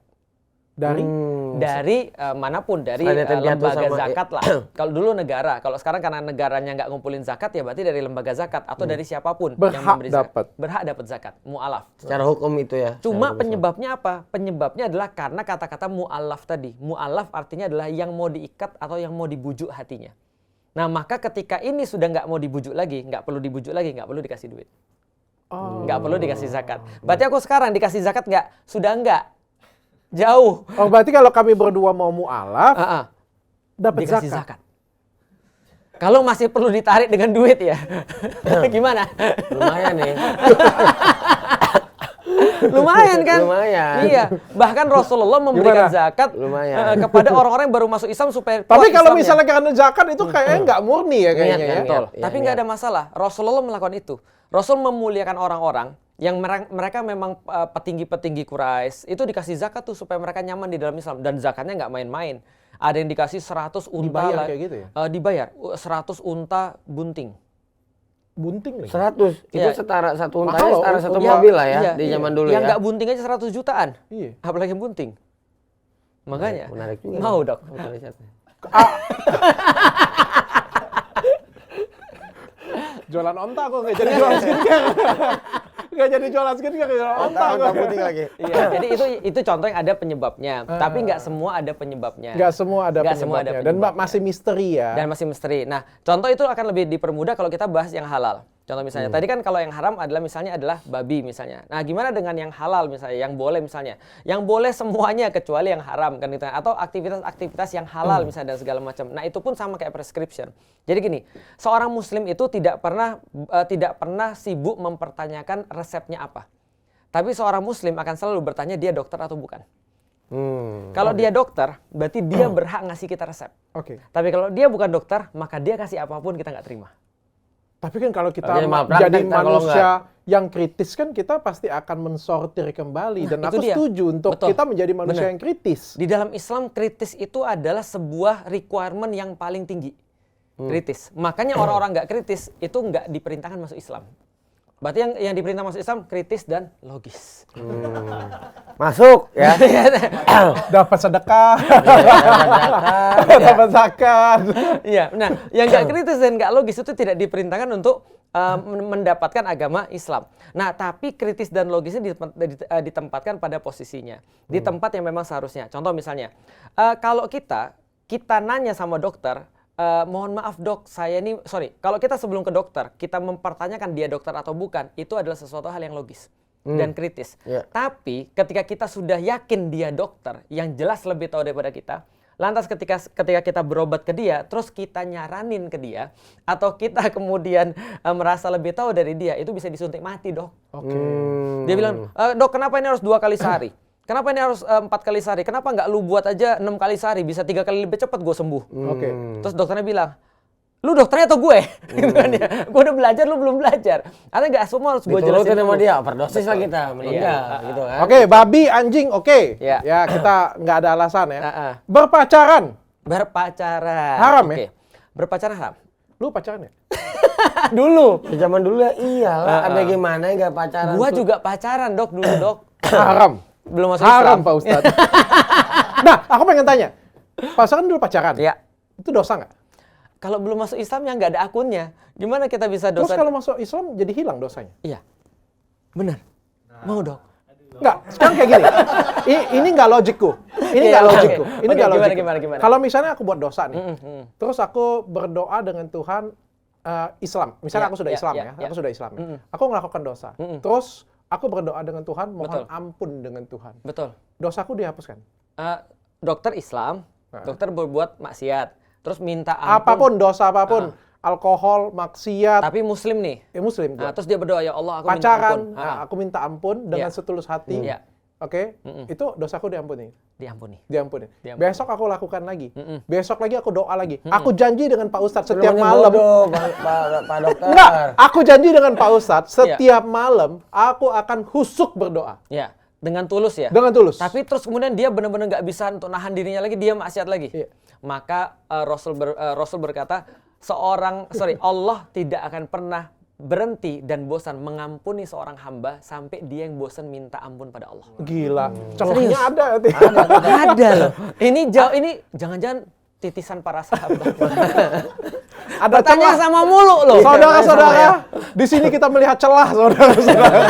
Dari manapun, dari lembaga zakat lah. Kalau dulu negara, kalau sekarang karena negaranya nggak ngumpulin zakat ya berarti dari lembaga zakat atau dari siapapun yang memberi zakat. Berhak dapat zakat, mu'alaf. Secara hukum itu ya. Cuma penyebabnya apa? Penyebabnya adalah karena kata-kata mu'alaf tadi. Mu'alaf artinya adalah yang mau diikat atau yang mau dibujuk hatinya. Nah, maka ketika ini sudah nggak mau dibujuk lagi, nggak perlu dibujuk lagi, nggak perlu dikasih duit. Nggak perlu dikasih zakat. Berarti aku sekarang dikasih zakat nggak? Sudah nggak. Jauh. Oh, berarti kalau kami berdua mau mu'alaf, dapat zakat. Kalau masih perlu ditarik dengan duit ya, gimana? Lumayan nih. Lumayan kan? Lumayan. Iya. Bahkan Rasulullah memberikan zakat kepada orang-orang yang baru masuk Islam supaya. Tapi kalau misalnya karena zakat itu kayaknya nggak murni ya kayaknya ya. Betul. Tapi nggak ada masalah. Rasulullah melakukan itu. Rasul memuliakan orang-orang yang mereka memang petinggi-petinggi Quraisy. Itu dikasih zakat tuh supaya mereka nyaman di dalam Islam. Dan zakatnya nggak main-main. Ada yang dikasih 100 unta. Dibayar kayak gitu ya? Dibayar. 100 unta bunting. Bunting lagi? 100? Itu Ya. setara satu unta, Mahal setara loh. satu Iya, mobil lah ya, iya, di zaman dulu yang ya. nggak bunting aja 100 jutaan. Iya. Apalagi yang bunting. Makanya. Menarik juga. Mau dok. Jualan onta kok nggak jadi jualan skincare. Nggak jadi jualan skincare, jualan onta kok. putih lagi. Iya, jadi itu contoh yang ada penyebabnya. Tapi nggak semua ada penyebabnya. Nggak semua ada Nggak semua ada penyebabnya. Dan penyebabnya. masih misteri ya. Dan masih misteri. Nah, contoh itu akan lebih dipermudah kalau kita bahas yang halal. Contoh misalnya, tadi kan kalau yang haram adalah babi misalnya. Nah, gimana dengan yang halal misalnya, yang boleh misalnya? Yang boleh semuanya kecuali yang haram kan gitu. Atau aktivitas-aktivitas yang halal misalnya dan segala macam. Nah, itu pun sama kayak prescription. Jadi gini, seorang muslim itu tidak pernah sibuk mempertanyakan resepnya apa. Tapi seorang muslim akan selalu bertanya dia dokter atau bukan. Kalau dia dokter, berarti dia berhak ngasih kita resep. Oke. Tapi kalau dia bukan dokter, maka dia kasih apapun kita nggak terima. Tapi kan kalau kita Jadi malpraktek, jadi kalau manusia yang kritis kan kita pasti akan mensortir kembali. Dan itu aku dia. setuju untuk Betul. kita menjadi manusia Benar. yang kritis. Di dalam Islam kritis itu adalah sebuah requirement yang paling tinggi. Kritis. Makanya orang-orang nggak kritis itu nggak diperintahkan masuk Islam. Berarti yang diperintah masuk Islam kritis dan logis. Masuk ya. Dapat sedekah, dapat zakat. Iya. Nah, yang nggak kritis dan nggak logis itu tidak diperintahkan untuk mendapatkan agama Islam. Nah, tapi kritis dan logisnya ditempatkan pada posisinya, di tempat yang memang seharusnya. Contoh misalnya, kalau kita nanya sama dokter, mohon maaf dok, kalau kita sebelum ke dokter, kita mempertanyakan dia dokter atau bukan, itu adalah sesuatu hal yang logis dan kritis. Yeah. Tapi ketika kita sudah yakin dia dokter, yang jelas lebih tahu daripada kita, lantas ketika kita berobat ke dia, terus kita nyaranin ke dia, atau kita kemudian merasa lebih tahu dari dia, itu bisa disuntik mati dok. Oke. Dia bilang, dok kenapa ini harus 2 kali sehari? Kenapa ini harus 4 kali sehari? Kenapa nggak lu buat aja 6 kali sehari? Bisa 3 kali lebih cepat gue sembuh. Oke. Terus dokternya bilang, lu dokternya atau gue? Gitu kan ya. Gue udah belajar, lu belum belajar. Atau nggak semua harus gue jelasin Diturutin sama dulu. dia, overdosis lah kita, meninggal gitu kan. Oke, babi, anjing, oke. Ya. Ya, kita nggak ada alasan ya. Heeh. Berpacaran. Berpacaran. Haram ya? Oke. Berpacaran haram. Lu pacaran ya? Dulu. Ya, zaman dulu ya iyalah, ada gimana nggak pacaran. Gua tuh. juga pacaran dok dulu dok. Haram. Belum masuk Haram, Islam. Pak Ustadz. Nah, aku pengen tanya. Pasangan dulu pacaran? Ya. Itu dosa nggak? Kalau belum masuk Islam ya nggak ada akunnya. Gimana kita bisa Terus dosa? kalau masuk Islam jadi hilang dosanya? Iya. Benar. Mau dok. Nggak, sekarang kayak gini. Ini nggak logikku. Ini Iya, nggak oke. logikku. Ini Oke, nggak logikku. gimana? Kalau misalnya aku buat dosa nih, terus aku berdoa dengan Tuhan Islam. Misalnya Iya, aku sudah iya, Islam iya, ya. iya. Aku sudah Islam ya. Aku melakukan dosa. Terus aku berdoa dengan Tuhan, mohon Betul. ampun dengan Tuhan. Betul. Dosaku dihapuskan. Dokter Islam, dokter berbuat maksiat, terus minta ampun. Apapun, dosa apapun. Alkohol, maksiat. Tapi Muslim nih. Muslim gua. Nah, terus dia berdoa, ya Allah aku Pacaran, minta ampun. aku minta ampun dengan Iya. setulus hati. Iya. Oke, itu dosaku diampuni. Diampuni. Diampuni. Diampuni. Besok aku lakukan lagi. Besok lagi aku doa lagi. Aku janji dengan Pak Ustadz setiap Namanya malam. bodoh, Pak dokter. Enggak, aku janji dengan Pak Ustadz setiap malam aku akan husuk berdoa. Ya, dengan tulus ya. Dengan tulus. Tapi terus kemudian dia benar-benar nggak bisa untuk nahan dirinya lagi, dia maksiat lagi. Iya. Maka Rasul berkata, Allah tidak akan pernah berhenti dan bosan mengampuni seorang hamba sampai dia yang bosan minta ampun pada Allah. Gila, celahnya ada. Ada loh. Ini jangan-jangan titisan para sahabat. Ada Bertanya celah. sama mulu loh. Saudara-saudara, di sini kita melihat celah, saudara-saudara.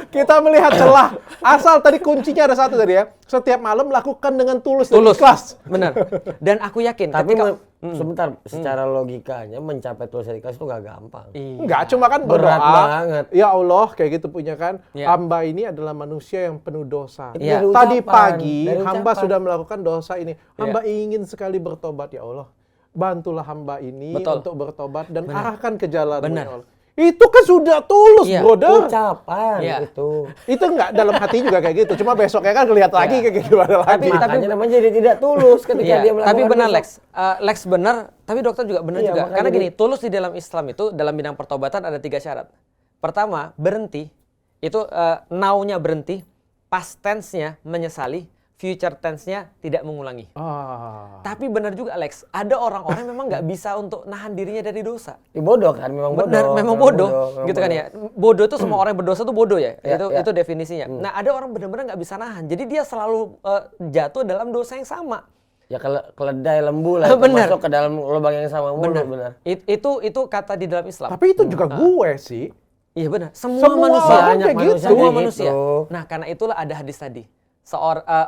Kita melihat celah. Asal tadi kuncinya ada satu tadi ya. Setiap malam lakukan dengan tulus dan ikhlas. Benar. Dan aku yakin Tapi ketika sebentar, secara logikanya mencapai tulus dan ikhlas itu nggak gampang. Enggak, cuma kan Berat berdoa. banget. Ya Allah, kayak gitu punya kan. Ya. Hamba ini adalah manusia yang penuh dosa. Itu Ya. dari Tadi ucapan, pagi dari hamba ucapan. sudah melakukan dosa ini. Hamba ingin sekali bertobat ya Allah. Bantulah hamba ini Betul. untuk bertobat dan arahkan ke jalan Benar. ya Allah. Itu kan sudah tulus, Iya. brother. Ucapan Iya. itu. Itu enggak dalam hati juga kayak gitu. Cuma besoknya kan kelihatan lagi kayak gimana lagi. Makanya namanya jadi tidak tulus ketika Iya, dia melakukan tapi benar besok. Lex benar, tapi dokter juga benar Iya, juga. makanya Karena gini, dia- tulus di dalam Islam itu dalam bidang pertobatan ada 3 syarat. Pertama, berhenti. Itu now-nya berhenti, past tense-nya menyesali, future tense-nya tidak mengulangi. Tapi benar juga Lex, ada orang-orang yang memang nggak bisa untuk nahan dirinya dari dosa. Ya, bodoh kan, memang bodoh. Benar, memang bodoh, memang gitu kan bodoh. ya. Bodoh itu semua orang yang berdosa itu bodoh ya. Ya, ya. Itu definisinya. Nah, ada orang benar-benar nggak bisa nahan. Jadi dia selalu jatuh dalam dosa yang sama. Ya keledai lembu lah, itu Benar. masuk ke dalam lubang yang sama mulu, benar. Itu kata di dalam Islam. Tapi itu juga gue sih. Iya benar. Semua Semua manusia. orang Banyak kayak gitu. manusia Semua kayak manusia. gitu. Nah, karena itulah ada hadis tadi.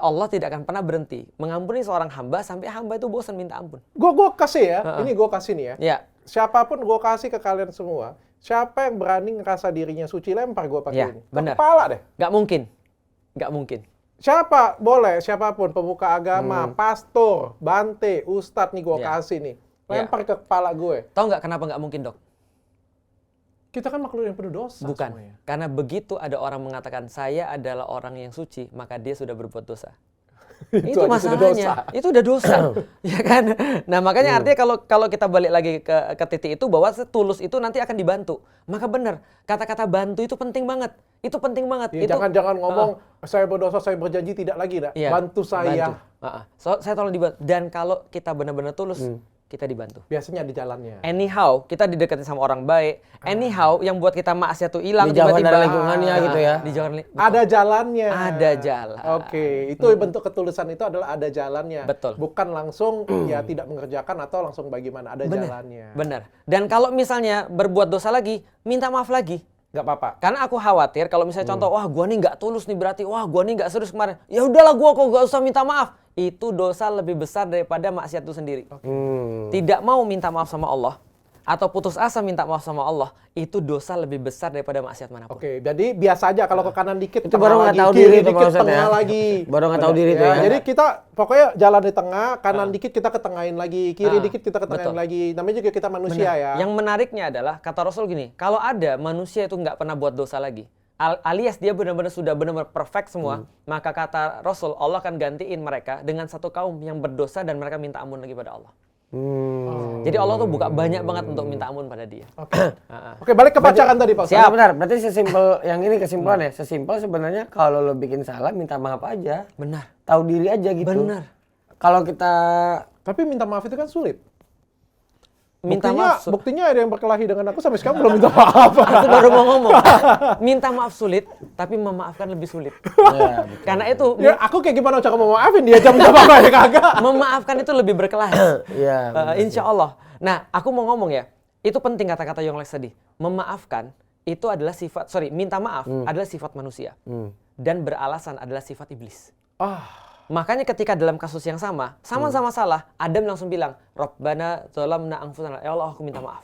Allah tidak akan pernah berhenti mengampuni seorang hamba sampai hamba itu bosan minta ampun. Gue kasih ya. Ini gue kasih nih ya. Ya. Siapapun gue kasih ke kalian semua. Siapa yang berani ngerasa dirinya suci, lempar gue pakai Ya, ini. Ke benar. kepala deh. Nggak mungkin. Nggak mungkin. Siapa boleh, siapapun pemuka agama, pastor, bante, ustadz nih gue Ya. kasih nih. Lempar ke kepala gue. Tahu nggak kenapa nggak mungkin, Dok? Kita kan makhluk yang penuh dosa Bukan. semuanya. Karena begitu ada orang mengatakan saya adalah orang yang suci, maka dia sudah berbuat dosa. Itu aja sudah masalahnya. dosa. Itu udah dosa, ya kan? Nah, makanya artinya kalau kita balik lagi ke titik itu bahwa tulus itu nanti akan dibantu. Maka benar, kata-kata bantu itu penting banget. Itu penting banget. Ya, itu jangan ngomong saya berdosa, saya berjanji tidak lagi, dah. iya, Bantu saya. Saya tolong dibantu. Dan kalau kita benar-benar tulus, kita dibantu. Biasanya di jalannya. Anyhow, kita dideketin sama orang baik. Anyhow, yang buat kita maksiat tuh hilang Dijauhkan tiba-tiba. dari lingkungannya gitu ya. Ada jalannya. Ada jalan. Oke, itu bentuk ketulusan itu adalah ada jalannya. Betul. Bukan langsung ya tidak mengerjakan atau langsung bagaimana, ada jalannya. Benar. Dan kalau misalnya berbuat dosa lagi, minta maaf lagi. Nggak apa-apa. Karena aku khawatir kalau misalnya contoh, wah gua nih nggak tulus nih berarti, wah gua nih nggak serius kemarin. Ya udahlah gua kok nggak usah minta maaf. Itu dosa lebih besar daripada maksiat itu sendiri. Tidak mau minta maaf sama Allah atau putus asa minta maaf sama Allah, itu dosa lebih besar daripada maksiat manapun. Oke, jadi biasa aja kalau ke kanan dikit, Itu baru nggak tahu kiri diri tuh dikit, Pak Ustadz tengah ya. lagi. Baru nggak tahu diri tuh ya. Jadi kita pokoknya jalan di tengah, kanan dikit kita ketengahin lagi, kiri dikit kita ketengahin betul. lagi. Namanya juga kita manusia ya. Yang menariknya adalah kata Rasul gini, kalau ada manusia itu nggak pernah buat dosa lagi, alias dia benar-benar sudah benar-benar perfect semua, maka kata Rasul Allah akan gantiin mereka dengan satu kaum yang berdosa dan mereka minta ampun lagi pada Allah. Jadi Allah tuh buka banyak banget untuk minta ampun pada dia. Oke, balik ke pacaran tadi Pak Ustadz. Siap. Benar, berarti sesimpel yang ini kesimpulan ya. Sesimpel sebenarnya kalau lo bikin salah minta maaf aja. Benar. Tahu diri aja gitu. Benar. Kalau kita Tapi minta maaf itu kan sulit. Minta maaf. Buktinya ada yang berkelahi dengan aku sampai sekarang belum minta maaf. Aku baru mau ngomong. Minta maaf sulit, tapi memaafkan lebih sulit. ya, betul. Karena itu Ya, aku kayak gimana cara mau maafin dia jam minta maaf ya kagak. memaafkan itu lebih berkelas. Iya. Insya Allah. Nah, aku mau ngomong ya. Itu penting kata-kata Yonglek tadi. Memaafkan itu adalah sifat, minta maaf adalah sifat manusia. Dan beralasan adalah sifat iblis. Makanya ketika dalam kasus yang sama-sama salah, Adam langsung bilang, Rabbana zalamna anfusana. Ya Allah, aku minta maaf.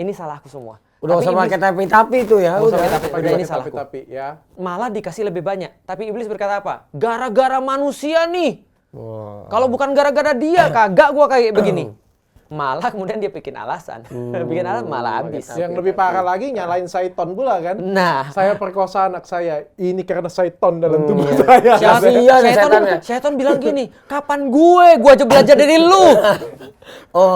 Ini salah aku semua. Udah usah pakai tapi itu ya. Nggak usah Udah. pakai udah ini salahku. Tapi ya. Malah dikasih lebih banyak. Tapi iblis berkata apa? Gara-gara manusia nih. Kalau bukan gara-gara dia, kagak gua kayak begini. Malah kemudian dia bikin alasan. Bikin alasan malah habis. Yang lebih parah lagi nyalain Saiton pula kan. Nah, Saya perkosa anak saya. Ini karena Saiton dalam tubuh saya. Kasihan ya setannya. Syaiton bilang gini, kapan gue aja belajar dari lu.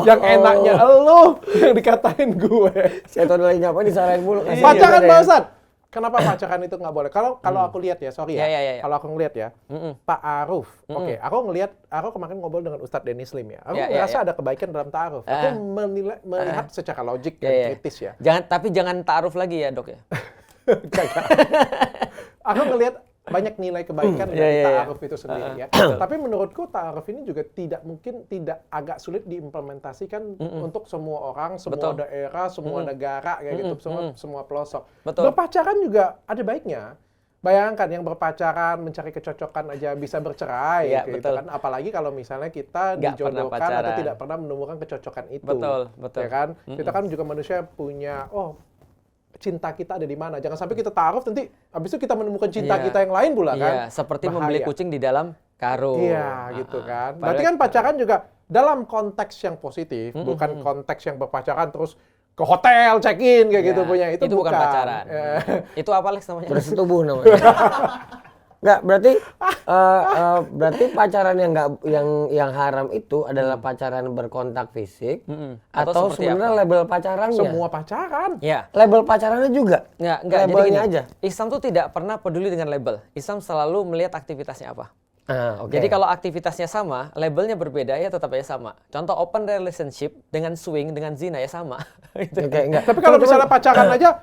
Yang enaknya elu yang dikatain gue. Setan lagi ngapain disalahin mulu. Kasihan Pacaran juga deh. Pak Ustadz. Kenapa pacaran itu nggak boleh? Kalau aku lihat ya, sorry ya. Ya. Kalau aku ngelihat ya, Pak Aruf. Oke, aku kemarin ngobrol dengan Ustadz Denny Slim ya. Aku ngerasa ada kebaikan dalam ta'aruf. Aku melihat secara logik dan kritis ya. Jangan ta'aruf lagi ya, Dok ya. Aku ngelihat banyak nilai kebaikan dari ta'aruf itu sendiri ya. Tapi menurutku ta'aruf ini juga tidak agak sulit diimplementasikan untuk semua orang, semua daerah, semua negara kayak gitu, semua pelosok. Betul. Berpacaran juga ada baiknya. Bayangkan yang berpacaran mencari kecocokan aja bisa bercerai gitu betul. kan. Apalagi kalau misalnya kita Nggak pernah dijodohkan atau pacaran. tidak pernah menemukan kecocokan itu. Betul. Ya kan? Kita kan juga manusia punya cinta kita ada di mana. Jangan sampai kita ta'aruf nanti habis itu kita menemukan cinta kita yang lain pula kan. Iya, seperti membeli kucing di dalam karung. Iya, gitu kan. Berarti kan pacaran juga dalam konteks yang positif, bukan konteks yang berpacaran terus ke hotel check-in kayak gitu punya. Itu bukan pacaran. Itu apa Lex namanya? Bersetubuh namanya. Enggak, berarti pacaran yang haram itu adalah pacaran berkontak fisik atau seperti sebenarnya label pacarannya. Semua pacaran. Ya. Label pacarannya juga. Enggak, Labelnya jadi gini, aja. Islam tuh tidak pernah peduli dengan label. Islam selalu melihat aktivitasnya apa. Oke. Jadi kalau aktivitasnya sama, labelnya berbeda ya tetap aja sama. Contoh open relationship dengan swing dengan zina ya sama. Gitu. Oke, enggak. Tapi kalau misalnya pacaran aja,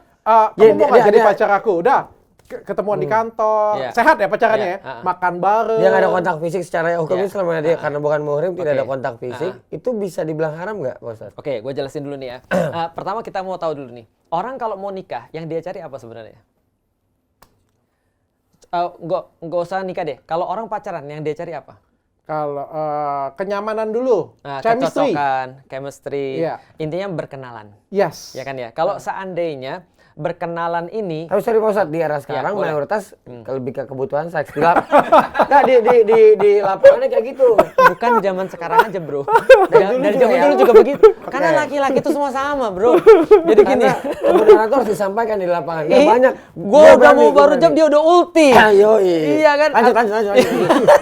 kamu mau nggak jadi pacar aku? Udah, ketemuan di kantor, sehat ya pacarannya ya? Makan bareng. Dia nggak ada kontak fisik secara hukum Islam dia karena bukan muhrim tidak ada kontak fisik. Itu bisa dibilang haram nggak, Pak Ustadz? Oke, gue jelasin dulu nih ya. Pertama kita mau tahu dulu nih, orang kalau mau nikah yang dia cari apa sebenarnya? Nggak usah nikah deh. Kalau orang pacaran yang dia cari apa? Kalau kenyamanan dulu, chemistry. Kecocokan, chemistry. Iya. Intinya berkenalan. Yes. Ya kan ya. Kalau seandainya berkenalan ini. Tapi sorry Pak Ustadz, di era sekarang boleh. mayoritas lebih ke kebutuhan seks. Nah, di lapangannya kayak gitu. Bukan zaman sekarang aja, Bro. Dari zaman ya? dulu juga begitu. Karena laki-laki itu semua sama, Bro. Jadi gini, Kebutuhan itu harus disampaikan di lapangan. Ya, banyak. Gue Dia udah berani, mau gua baru berani. jam dia udah ulti. Ayo, Iya kan? Lanjut.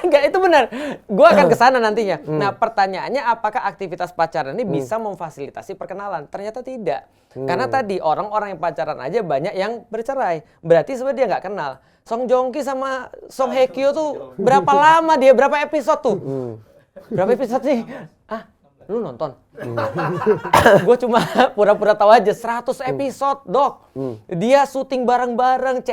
Enggak, itu benar. Gue akan ke sana nantinya. Nah, pertanyaannya apakah aktivitas pacaran ini bisa memfasilitasi perkenalan? Ternyata tidak. Karena tadi orang-orang yang pacaran aja banyak yang bercerai. Berarti sebenarnya dia nggak kenal. Song Joong Ki sama Song Hye Kyo tuh berapa lama dia? Berapa episode tuh? Berapa episode sih? Ah, lu nonton? Gue cuma pura-pura tahu aja 100 episode, Dok. Dia syuting bareng-bareng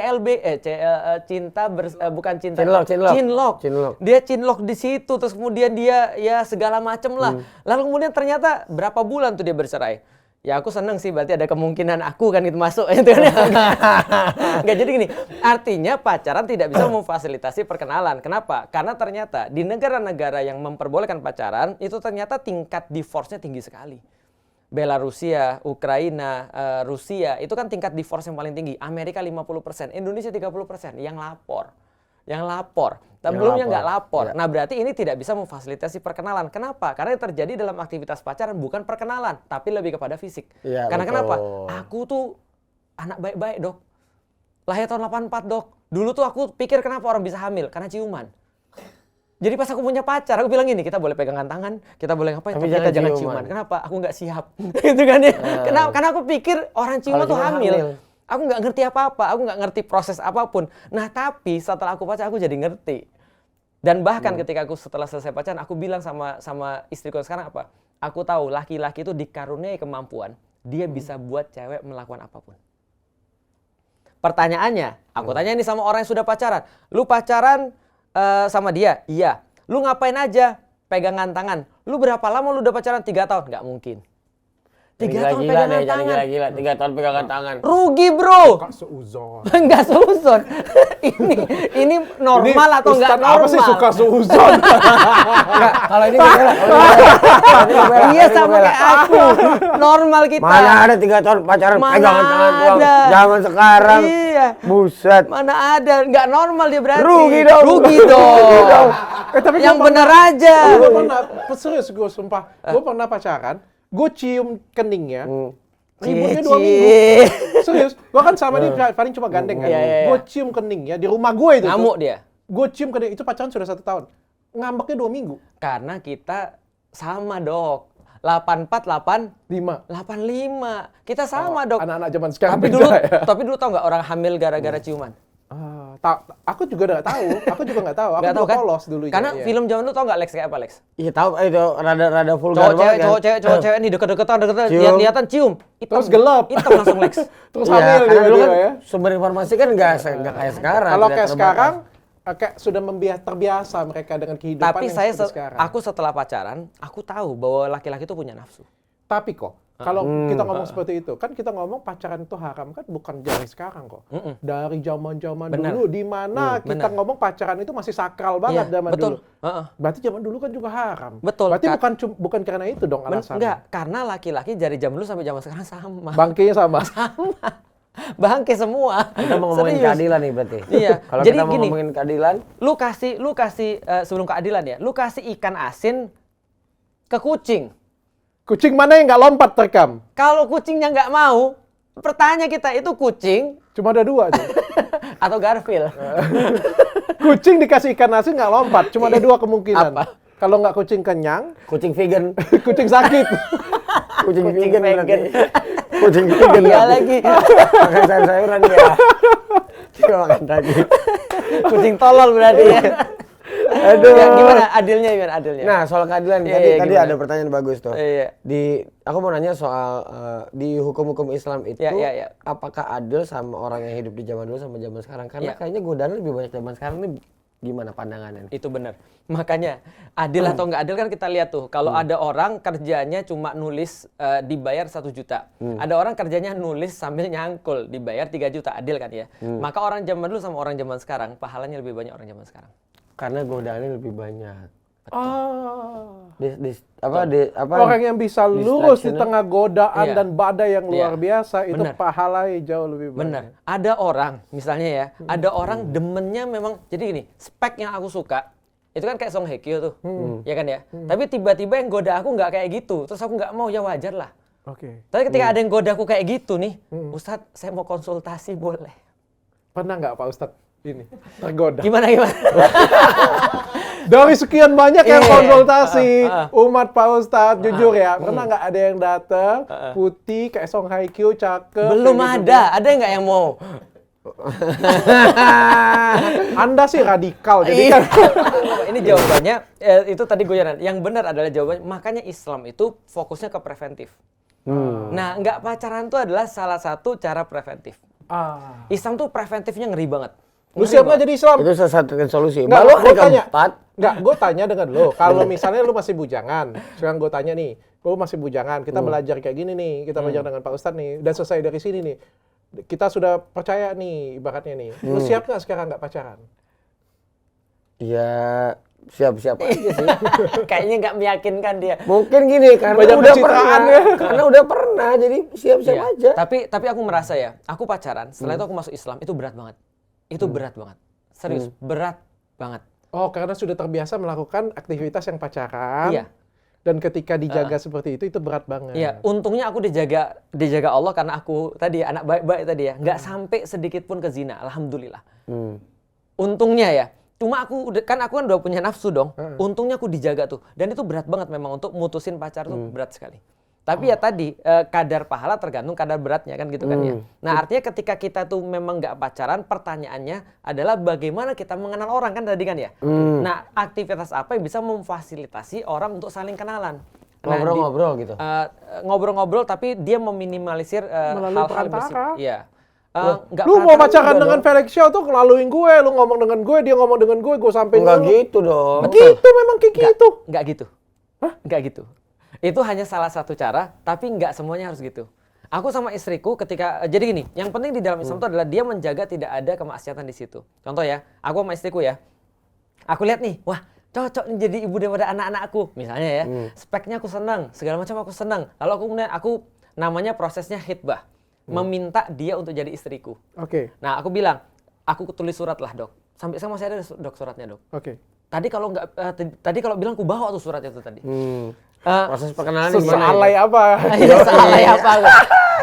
bukan cinta. Cinlok. Dia cinlok di situ, terus kemudian dia ya segala macem lah. Lalu kemudian ternyata berapa bulan tuh dia bercerai? Ya aku seneng sih, berarti ada kemungkinan aku kan itu masuk. Nggak, jadi gini, artinya pacaran tidak bisa memfasilitasi perkenalan. Kenapa? Karena ternyata di negara-negara yang memperbolehkan pacaran, itu ternyata tingkat divorce-nya tinggi sekali. Belarusia, Ukraina, Rusia, itu kan tingkat divorce yang paling tinggi. Amerika 50%, Indonesia 30% yang lapor. Dan belumnya nggak lapor. Ya. Nah, berarti ini tidak bisa memfasilitasi perkenalan. Kenapa? Karena yang terjadi dalam aktivitas pacaran bukan perkenalan, tapi lebih kepada fisik. Ya, Karena betul. kenapa? Aku tuh anak baik-baik, Dok. Lahir tahun 84, Dok. Dulu tuh aku pikir kenapa orang bisa hamil? Karena ciuman. Jadi pas aku punya pacar, aku bilang gini, kita boleh pegangan tangan, kita boleh ngapain, tapi kita jangan ciuman. Kenapa? Aku nggak siap. Gitu kan ya. Karena aku pikir orang ciuman tuh hamil. Aku nggak ngerti apa-apa, aku nggak ngerti proses apapun. Nah, tapi setelah aku pacaran, aku jadi ngerti. Dan bahkan ketika aku setelah selesai pacaran, aku bilang sama istriku sekarang apa? Aku tahu laki-laki itu dikaruniai kemampuan, dia bisa buat cewek melakukan apapun. Pertanyaannya, aku tanya ini sama orang yang sudah pacaran. Lu pacaran sama dia? Iya. Lu ngapain aja? Pegangan tangan. Lu berapa lama lu udah pacaran? 3 tahun? Nggak mungkin. 3 tahun pegangan tangan. Gila. 3 tahun pegangan tangan. Rugi, Bro. Kak seuzon. Enggak seuzon. ini normal atau enggak normal? Apa sih suka seuzon? Enggak, kalau ini gue bela. Iya, sama kayak aku. Normal kita. Mana ada 3 tahun pacaran Mana pegangan tangan doang. ada. Zaman sekarang. Iya. Buset. Mana ada, enggak normal dia berarti. Rugi dong. Rugi dong. Tapi Yang bener aja. Gue pernah, serius gue sumpah. Gue pernah pacaran, gue cium keningnya. Ributnya 2 minggu. Serius, gue kan sama dia paling cuma gandeng kan. Iya. Gue cium keningnya di rumah gue itu. Ngamuk dia. Gue cium kening, itu pacaran sudah 1 tahun. Ngambeknya 2 minggu. Karena kita sama, Dok. 84, 5. 85. Kita sama, Dok. Anak-anak zaman sekarang Tapi beda dulu, ya. tapi dulu tau nggak orang hamil gara-gara ciuman? Aku juga nggak tahu. Aku Nggak tahu tahu kan? polos dulu. Karena film zaman dulu tau nggak Lex kayak apa, Lex? Iya tahu itu rada vulgar banget kan. Cowok cewek nih deket-deketan, Cium. lihat-lihatan cium. Hitam, Terus gelap. Hitam langsung Lex. Terus Iya, hamil karena dulu dia kan ya. sumber informasi kan nggak kayak sekarang. Kalau tidak kayak terbatas. sekarang, kayak sudah terbiasa mereka dengan kehidupan Tapi yang saya seperti sekarang. aku setelah pacaran, aku tahu bahwa laki-laki itu punya nafsu. Tapi kok, kalau kita ngomong seperti itu, kan kita ngomong pacaran itu haram kan bukan dari sekarang kok. Dari zaman-zaman Benar. dulu, di mana kita benar. ngomong pacaran itu masih sakral banget Iya, zaman betul. dulu. Berarti zaman dulu kan juga haram. Betul. Berarti bukan karena itu dong alasannya. Enggak, karena laki-laki dari zaman dulu sampai zaman sekarang sama. Bangkainya sama. Bangke semua. Kita mau ngomongin Serius. keadilan nih berarti. Iya. Kalau Jadi kita mau gini, ngomongin keadilan, lu kasih sebelum keadilan ya, lu kasih ikan asin ke kucing. Kucing mana yang nggak lompat terekam? Kalau kucingnya nggak mau, pertanyaan kita itu kucing Cuma ada 2 tuh. atau Garfield? Kucing dikasih ikan asin nggak lompat. Cuma ada 2 kemungkinan. Apa? Kalau nggak kucing kenyang, kucing vegan. kucing sakit. Kucing Kucing vegan vegan. berarti. Kucing vegan. Iya berarti. lagi. Makan sayur-sayuran ya. Dia makan daging. Kucing tolol berarti ya. Aduh. Ya, gimana adilnya? Nah, soal keadilan Iya, tadi gimana? ada pertanyaan bagus tuh. Iya. Aku mau nanya soal di hukum-hukum Islam itu Iya. apakah adil sama orang yang hidup di zaman dulu sama zaman sekarang? Karena Iya. kayaknya godaan lebih banyak zaman sekarang nih. Gimana pandangannya? Itu benar. Makanya adil atau nggak adil kan kita lihat tuh. Kalau ada orang kerjanya cuma nulis dibayar 1 juta. Ada orang kerjanya nulis sambil nyangkul dibayar 3 juta. Adil kan ya? Maka orang zaman dulu sama orang zaman sekarang pahalanya lebih banyak orang zaman sekarang. Karena godaannya lebih banyak. Orang yang bisa lurus di distraction-nya. tengah godaan Iya. dan badai yang luar Iya. biasa itu Benar. pahalanya jauh lebih banyak. Bener. Ada orang, misalnya ya, ada orang demennya memang, jadi gini, spek yang aku suka, itu kan kayak Song Hye Kyo tuh, ya kan ya. Tapi tiba-tiba yang goda aku nggak kayak gitu, terus aku nggak mau, ya wajar lah. Oke. Tapi ketika ada yang goda aku kayak gitu nih, Ustadz, saya mau konsultasi boleh? Pernah nggak Pak Ustadz ini tergoda? Gimana? Dari sekian banyak yang Iya. konsultasi umat Pak Ustadz, jujur ya, pernah nggak ada yang datang putih kayak Song Hye Kyo, cakep? Belum kayak gitu? ada nggak yang mau? Anda sih radikal, jadi Iya. kan. Ini jawabannya, itu tadi guyonan. Yang benar adalah jawabannya, makanya Islam itu fokusnya ke preventif. Nah, nggak pacaran itu adalah salah satu cara preventif. Islam tuh preventifnya ngeri banget. Lu siap nggak jadi Islam? Itu salah satu solusi. Nggak, Baru gue hari tanya. keempat. Nggak, gue tanya dengan lo. Kalau misalnya lu masih bujangan, sekarang gue tanya nih, lu masih bujangan, kita belajar kayak gini nih, kita belajar dengan Pak Ustadz nih, dan selesai dari sini nih, kita sudah percaya nih, ibaratnya nih. Lu siap nggak sekarang nggak pacaran? Ya siap-siap aja sih. Kayaknya nggak meyakinkan dia. Mungkin gini karena Banyak udah pencitraan pernah, ya. karena udah pernah jadi siap-siap Iya. aja. Tapi aku merasa ya, aku pacaran, setelah itu aku masuk Islam, itu berat banget. Itu berat banget. Serius, berat banget. Oh, karena sudah terbiasa melakukan aktivitas yang pacaran. Iya. Dan ketika dijaga seperti itu berat banget. Iya, untungnya aku dijaga Allah karena aku tadi anak baik-baik tadi ya, nggak sampai sedikit pun ke zina, alhamdulillah. Untungnya ya. Cuma aku udah punya nafsu dong. Untungnya aku dijaga tuh. Dan itu berat banget memang untuk mutusin pacar tuh berat sekali. Tapi ya tadi kadar pahala tergantung kadar beratnya kan gitu kan ya. Nah, artinya ketika kita tuh memang nggak pacaran, pertanyaannya adalah bagaimana kita mengenal orang kan tadi kan ya. Nah, aktivitas apa yang bisa memfasilitasi orang untuk saling kenalan? Nah, Ngobrol-ngobrol gitu. Ngobrol-ngobrol tapi dia meminimalisir Melalui hal-hal perantara. Iya. Nggak Lu mau perantara pacaran juga dengan dong. Felix Xiao tuh ngelaluin gue, lu ngomong dengan gue, dia ngomong dengan gue sampai Enggak gitu dong. Gitu memang kayak gitu. Nggak gitu. Nggak gitu. Itu hanya salah satu cara, tapi nggak semuanya harus gitu. Aku sama istriku ketika, jadi gini, yang penting di dalam Islam itu adalah dia menjaga tidak ada kemaksiatan di situ. Contoh ya, aku sama istriku ya, aku lihat nih, wah cocok nih jadi ibu daripada anak-anakku. Misalnya ya, speknya aku senang, segala macam aku senang. Lalu aku namanya prosesnya hitbah, meminta dia untuk jadi istriku. Oke. Nah, aku bilang, aku tulis surat lah dok. Sampai sekarang masih ada dok suratnya dok. Oke. Tadi kalau bilang aku bawa tuh suratnya tuh tadi. Proses perkenalan gimana? Sesalai apa? Iya, salah ya apa lu.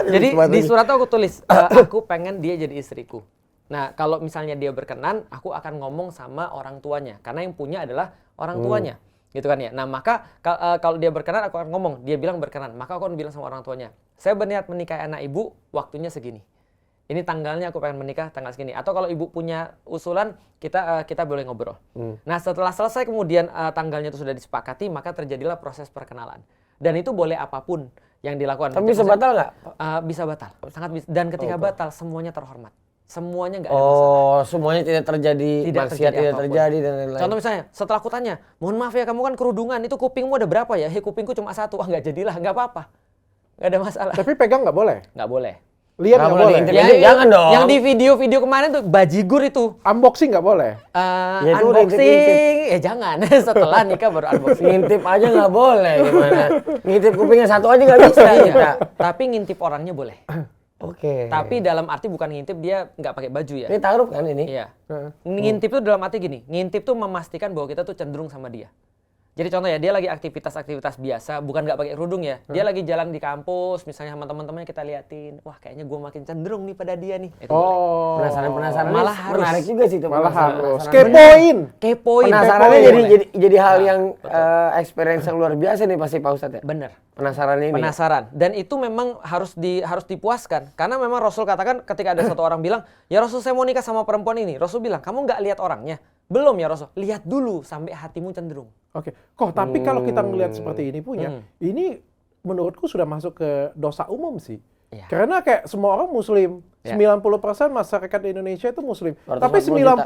Jadi Sepatu di nih. surat tuh aku tulis, aku pengen dia jadi istriku. Nah, kalau misalnya dia berkenan, aku akan ngomong sama orang tuanya. Karena yang punya adalah orang tuanya. Gitu kan ya. Nah, maka kalau dia berkenan, aku akan ngomong. Dia bilang berkenan, maka aku akan bilang sama orang tuanya. Saya berniat menikahi anak ibu, waktunya segini. Ini tanggalnya aku pengen menikah tanggal segini. Atau kalau ibu punya usulan, kita boleh ngobrol. Nah, setelah selesai kemudian tanggalnya itu sudah disepakati, maka terjadilah proses perkenalan. Dan itu boleh apapun yang dilakukan. Tapi bisa batal nggak? Bisa batal, sangat bisa. Dan ketika batal, semuanya terhormat. Semuanya nggak ada masalah. Oh, semuanya tidak terjadi, Tidak maksiat terjadi tidak apapun. terjadi dan lain-lain. Contoh misalnya, setelah aku tanya, mohon maaf ya kamu kan kerudungan, itu kupingmu ada berapa ya? Kupingku cuma 1, nggak jadilah, nggak apa-apa. Nggak ada masalah. Tapi pegang nggak boleh. Nggak boleh. Lihat Nggak nggak boleh boleh. diintip. Jangan dong. Yang di video-video kemarin tuh bajigur itu. Unboxing nggak boleh. Ya itu udah Unboxing, jangan. Setelah nikah baru unboxing. Ngintip aja nggak boleh gimana? Ngintip kupingnya satu aja nggak bisa Iya. kita. Tapi ngintip orangnya boleh. Oke. Tapi dalam arti bukan ngintip dia nggak pakai baju ya. Ini taruh kan ini? Iya. Ngintip tuh dalam arti gini, ngintip tuh memastikan bahwa kita tuh cenderung sama dia. Jadi contoh ya, dia lagi aktivitas-aktivitas biasa, bukan nggak pakai kerudung ya. Dia lagi jalan di kampus, misalnya sama teman-temannya kita liatin, wah kayaknya gue makin cenderung nih pada dia nih. Itu boleh. Oh. Penasaran Malah harus. menarik juga sih itu. Malah penasaran- harus. penasaran. Kepoin. Kepoin. Penasarannya Kepoin. jadi hal yang experience yang luar biasa nih pasti Pak Ustadz ya. Bener. Penasaran ini. Penasaran. Dan itu memang harus dipuaskan. Karena memang Rasul katakan ketika ada satu orang bilang, ya Rasul saya mau nikah sama perempuan ini. Rasul bilang, kamu nggak lihat orangnya? Belum ya Rasul. Lihat dulu sampai hatimu cenderung. Oke. Kok tapi kalau kita ngelihat seperti ini punya, ini menurutku sudah masuk ke dosa umum sih. Iya. Karena kayak semua orang muslim. Ya. 90% masyarakat di Indonesia itu muslim. 240 Tapi juta,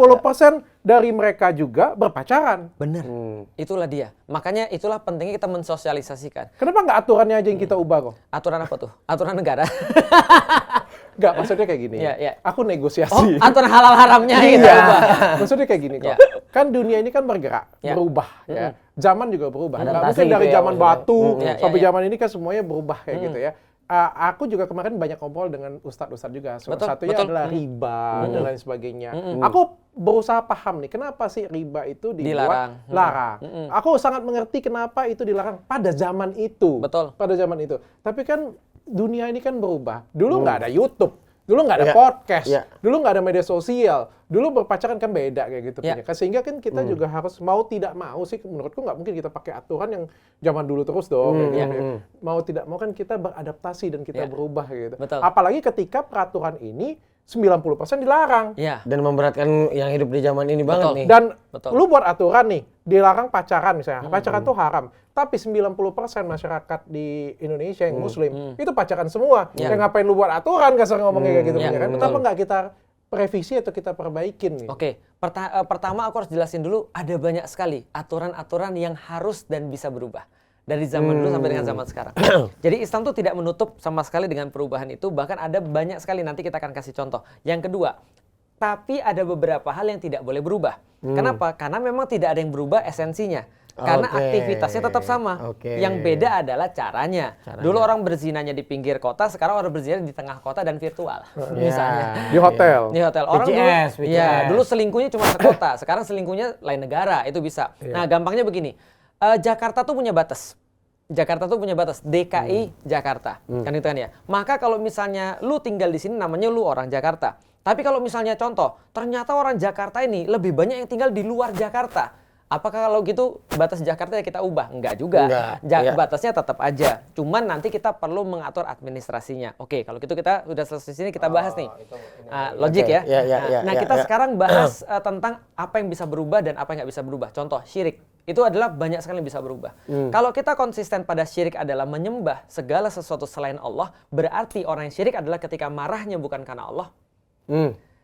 90% dari mereka juga berpacaran. Bener. Itulah dia. Makanya itulah pentingnya kita mensosialisasikan. Kenapa nggak aturannya aja yang kita ubah kok? Aturan apa tuh? Aturan negara. Nggak, maksudnya kayak gini. Iya, iya. Aku Oh, negosiasi. aturan halal haramnya gitu. Iya. Pak. Maksudnya kayak gini kok. Ya. kan dunia ini kan bergerak, berubah ya. Zaman juga berubah. Nggak Adaptasi mungkin dari gitu ya, zaman maksudnya. batu sampai Ya. zaman ini kan semuanya berubah kayak gitu ya. Aku juga kemarin banyak ngobrol dengan ustadz-ustadz juga. Salah satunya adalah riba dan lain sebagainya. Aku berusaha paham nih, kenapa sih riba itu dibuat larang. Aku sangat mengerti kenapa itu dilarang pada zaman itu. Betul. Pada zaman itu. Tapi kan dunia ini kan berubah. Dulu nggak ada YouTube. Dulu nggak ada podcast, dulu nggak ada media sosial, dulu berpacaran kan beda kayak gitu punya. Sehingga kan kita juga harus mau tidak mau sih, menurutku nggak mungkin kita pakai aturan yang zaman dulu terus dong. Kayak gitu. Mau tidak mau kan kita beradaptasi dan kita berubah gitu. Betul. Apalagi ketika peraturan ini 90% dilarang. Dan memberatkan yang hidup di zaman ini banget nih. Dan lu buat aturan nih, dilarang pacaran misalnya. Pacaran tuh haram. Tapi 90% masyarakat di Indonesia yang muslim, itu pacaran semua. Ya ngapain lu buat aturan, kasar ngomongnya kayak gitu. Kan? Kenapa nggak kita revisi atau kita perbaikin? Nih? Oke, pertama aku harus jelasin dulu, ada banyak sekali aturan-aturan yang harus dan bisa berubah. Dari zaman dulu sampai dengan zaman sekarang. Jadi Islam tuh tidak menutup sama sekali dengan perubahan itu. Bahkan ada banyak sekali, nanti kita akan kasih contoh. Yang kedua, tapi ada beberapa hal yang tidak boleh berubah. Kenapa? Karena memang tidak ada yang berubah esensinya. Karena aktivitasnya tetap sama. Yang beda adalah caranya. Dulu orang berzinanya di pinggir kota, sekarang orang berzinanya di tengah kota dan virtual. Misalnya. Di hotel. Di hotel. Orang VCS. dulu selingkuhnya cuma sekota, sekarang selingkuhnya lain negara, itu bisa. Nah, gampangnya begini. Jakarta tuh punya batas. DKI Jakarta. Kan itu kan ya. Maka kalau misalnya lu tinggal di sini namanya lu orang Jakarta. Tapi kalau misalnya contoh, ternyata orang Jakarta ini lebih banyak yang tinggal di luar Jakarta. Apakah kalau gitu batas Jakarta ya kita ubah? Enggak juga. Batasnya tetap aja. Cuman nanti kita perlu mengatur administrasinya. Oke, kalau gitu kita udah selesai sini kita bahas nih. Logik ya. Nah, kita sekarang bahas tentang apa yang bisa berubah dan apa yang nggak bisa berubah. Contoh, syirik. Itu adalah banyak sekali yang bisa berubah. Kalau kita konsisten pada syirik adalah menyembah segala sesuatu selain Allah, berarti orang yang syirik adalah ketika marahnya bukan karena Allah.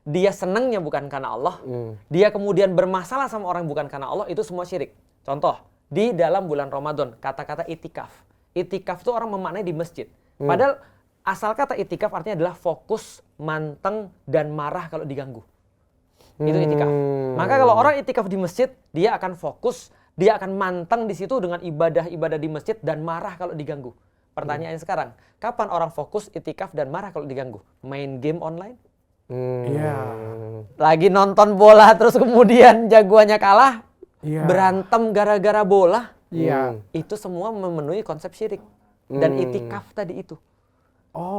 Dia senangnya bukan karena Allah, dia kemudian bermasalah sama orang bukan karena Allah, itu semua syirik. Contoh, di dalam bulan Ramadan, kata-kata itikaf. Itikaf itu orang memaknai di masjid. Padahal asal kata itikaf artinya adalah fokus, manteng, dan marah kalau diganggu. Itu itikaf. Maka kalau orang itikaf di masjid, dia akan fokus, dia akan manteng di situ dengan ibadah-ibadah di masjid dan marah kalau diganggu. Pertanyaannya sekarang, kapan orang fokus, itikaf, dan marah kalau diganggu? Main game online? Lagi nonton bola terus kemudian jagoannya kalah, berantem gara-gara bola, itu semua memenuhi konsep syirik dan itikaf tadi itu.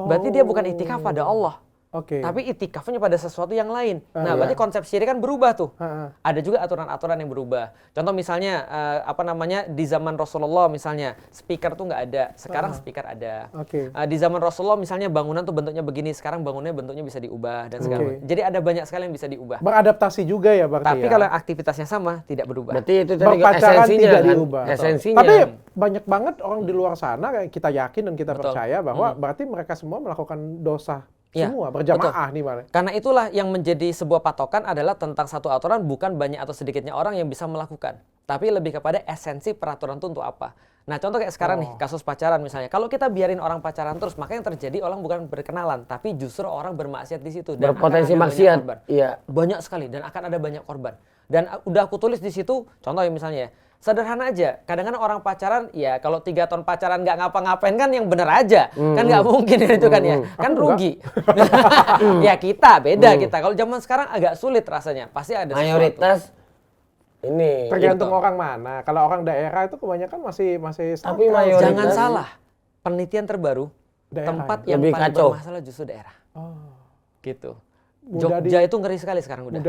Berarti dia bukan itikaf pada Allah, tapi itikafnya pada sesuatu yang lain. Nah, berarti konsep syirik kan berubah tuh. Ada juga aturan-aturan yang berubah. Contoh misalnya di zaman Rasulullah misalnya speaker tuh nggak ada, sekarang speaker ada. Di zaman Rasulullah misalnya bangunan tuh bentuknya begini, sekarang bangunannya bentuknya bisa diubah dan segala. Jadi ada banyak sekali yang bisa diubah. Beradaptasi juga ya berarti. Tapi kalau aktivitasnya sama tidak berubah. Berarti itu tadi berpacaran esensinya tidak kan? diubah. Esensinya. Tapi banyak banget orang di luar sana kayak kita yakin dan kita percaya bahwa berarti mereka semua melakukan dosa. Semua berjamaah nih Bang. Karena itulah yang menjadi sebuah patokan adalah tentang satu aturan bukan banyak atau sedikitnya orang yang bisa melakukan. Tapi lebih kepada esensi peraturan itu untuk apa. Nah contoh kayak sekarang nih, kasus pacaran misalnya. Kalau kita biarin orang pacaran terus, maka yang terjadi orang bukan berkenalan, tapi justru orang bermaksiat di situ. Dan berpotensi maksiat. Banyak sekali dan akan ada banyak korban. Dan udah aku tulis di situ, contoh misalnya sederhana aja, kadang-kadang orang pacaran, ya kalau 3 tahun pacaran nggak ngapa-ngapain kan yang bener aja, kan nggak mungkin itu kan ya, kan rugi. Ya kita beda kita, kalau zaman sekarang agak sulit rasanya, pasti ada mayoritas sesuatu. Ini tergantung orang mana. Kalau orang daerah itu kebanyakan masih tapi mayoritas. Jangan salah, penelitian terbaru, tempat yang lebih paling kacau bermasalah justru daerah. Mudah Gitu. Jogja itu ngeri sekali sekarang udah.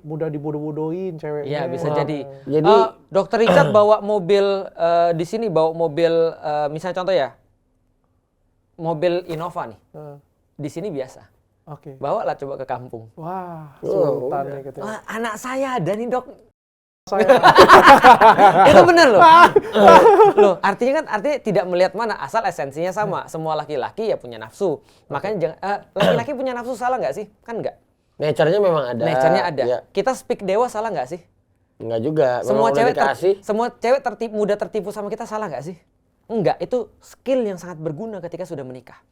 Mudah dibodoh-bodohin ceweknya. Iya bisa jadi. Jadi Dokter Richard bawa mobil di sini bawa mobil misalnya contoh ya, mobil Innova nih. Di sini biasa. Bawa lah coba ke kampung. Wah, sultan nih gitu. Anak saya ada nih dok. Itu bener loh. Loh, artinya tidak melihat mana, asal esensinya sama. Semua laki-laki ya punya nafsu. Makanya laki-laki punya nafsu salah nggak sih? Kan nggak. Nature-nya memang ada. Nature-nya ada. Ya. Kita speak dewa salah nggak sih? Enggak juga. Semua cewek mudah tertipu sama kita salah nggak sih? Enggak, itu skill yang sangat berguna ketika sudah menikah.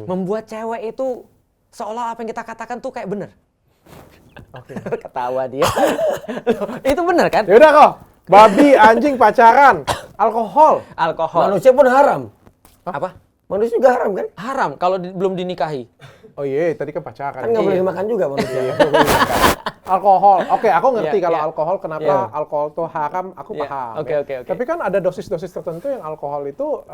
Membuat cewek itu seolah apa yang kita katakan tuh kayak bener. Oke. Ketawa dia. Itu benar kan? Ya udah kok. Babi, anjing pacaran, alkohol. Alkohol. Manusia pun haram. Apa? Manusia juga haram kan? Haram kalau belum dinikahi. Oh iya, tadi kan pacaran. Kan nggak boleh dimakan juga manusia. Alkohol. Oke, aku ngerti Iya, kalau iya. alkohol kenapa Iya. alkohol tuh haram, aku Iya. paham. Oke, ya. oke. Tapi kan ada dosis-dosis tertentu yang alkohol itu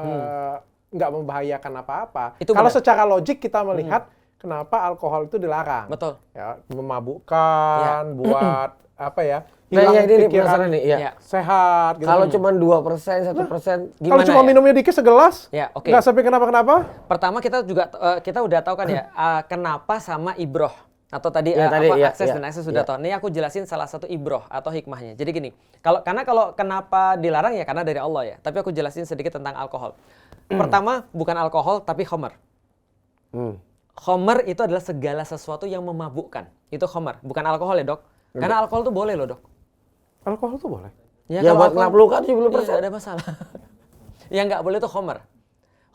nggak membahayakan apa-apa. Itu Kalau benar. secara logik kita melihat kenapa alkohol itu dilarang. Betul. Ya, memabukkan, buat apa ya? Nah, Hilang ya ini pikiran, penasaran nih. Ya. Iya. sehat. Gitu. Kalau cuma 2%, 1%, Kalau Gimana cuma ya? minumnya dikit segelas, Ya, oke. nggak sampai kenapa-kenapa. Pertama kita juga kita udah tahu kan ya kenapa sama ibroh atau tadi, Ya, tadi, apa ya, akses ya, dan akses sudah ya. tahu. Nih aku jelasin salah satu ibroh atau hikmahnya. Jadi gini, kalau kenapa dilarang ya karena dari Allah ya. Tapi aku jelasin sedikit tentang alkohol. Pertama bukan alkohol tapi khamar. Khamar itu adalah segala sesuatu yang memabukkan. Itu khamar, bukan alkohol ya, Dok. Karena alkohol tuh boleh loh, Dok. Alkohol tuh boleh. Ya kalau buat alkohol- ngelap-lukan Iya, 70%. nggak ada masalah. Yang nggak boleh itu khamar.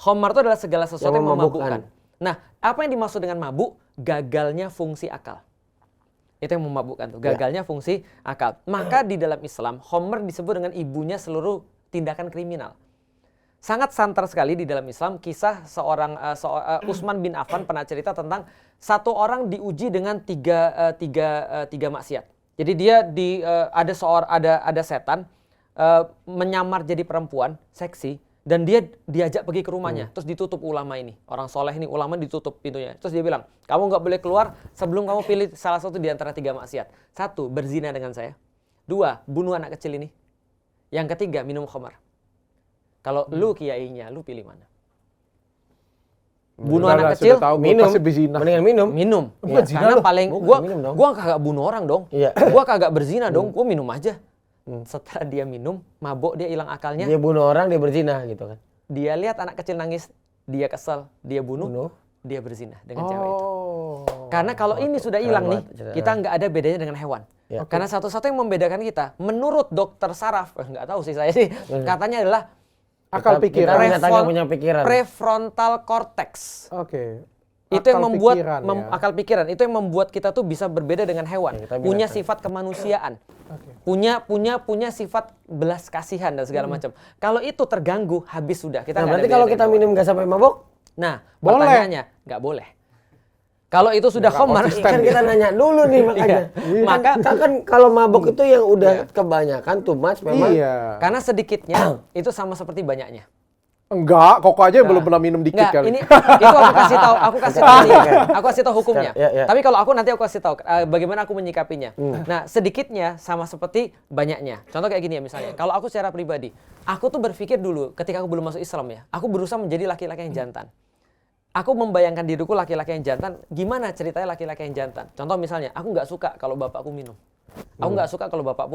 Khamar itu adalah segala sesuatu Yang yang memabukkan. memabukkan. Nah, apa yang dimaksud dengan mabuk? Gagalnya fungsi akal. Itu yang memabukkan tuh, gagalnya fungsi akal. Maka di dalam Islam, khamar disebut dengan ibunya seluruh tindakan kriminal. Sangat santer sekali di dalam Islam kisah seorang Utsman bin Affan pernah cerita tentang satu orang diuji dengan tiga maksiat. Jadi dia ada setan menyamar jadi perempuan seksi dan dia diajak pergi ke rumahnya, terus ditutup ulama ini, orang soleh ini, ulama ditutup pintunya. Terus dia bilang, kamu nggak boleh keluar sebelum kamu pilih salah satu di antara tiga maksiat. 1, berzina dengan saya. 2, bunuh anak kecil ini. Yang ketiga, minum khamar. Kalau lu kiainya, lu pilih mana? Bunuh Udah anak lah, kecil, sudah tahu, gua Minum. pasti berzina. Mendingan minum. minum. Iya. Karena paling Bukan, minum dong. gua kagak bunuh orang dong. Iya. Gua kagak berzina dong, gua minum aja. Setelah dia minum, mabuk, dia hilang akalnya. Dia bunuh orang, dia berzina gitu kan. Dia lihat anak kecil nangis, dia kesel, dia bunuh, Bunuh. dia berzina dengan cewek itu. Oh. Karena kalau ini sudah hilang nih, banget cerita. kita nggak ada bedanya dengan hewan. Ya. Karena satu-satu yang membedakan kita, menurut dokter saraf, nggak tahu sih saya sih, katanya adalah Akal Kita pikiran. binatang yang punya pikiran. prefrontal cortex. Oke. Itu yang Akal membuat pikiran, ya. akal pikiran itu yang membuat kita tuh bisa berbeda dengan hewan, Ya, kita punya binatang. sifat kemanusiaan, Oke. punya sifat belas kasihan dan segala macam. Kalau itu terganggu, habis sudah. Kita Nah, nggak ada berarti beda kalau dengan kita hewan. minum nggak sampai mabok, Nah, Boleh. pertanyaannya nggak boleh. Kalau itu sudah nggak khamar, konsisten. kan kita nanya dulu nih makanya. Iya. Maka- kan kalau mabok itu yang udah kebanyakan too much memang. Iya. karena sedikitnya itu sama seperti banyaknya. Enggak, koko aja belum pernah minum dikit Nggak, kali. ini itu aku kasih tahu aku kasih tahu hukumnya. Ya, ya. Tapi kalau aku nanti aku kasih tahu bagaimana aku menyikapinya. Nah, sedikitnya sama seperti banyaknya. Contoh kayak gini ya misalnya. Kalau aku secara pribadi, aku tuh berpikir dulu ketika aku belum masuk Islam ya, aku berusaha menjadi laki-laki yang jantan. Aku membayangkan diriku laki-laki yang jantan, gimana ceritanya laki-laki yang jantan. Contoh misalnya, aku nggak suka kalau bapakku minum. Aku nggak suka kalau bapakku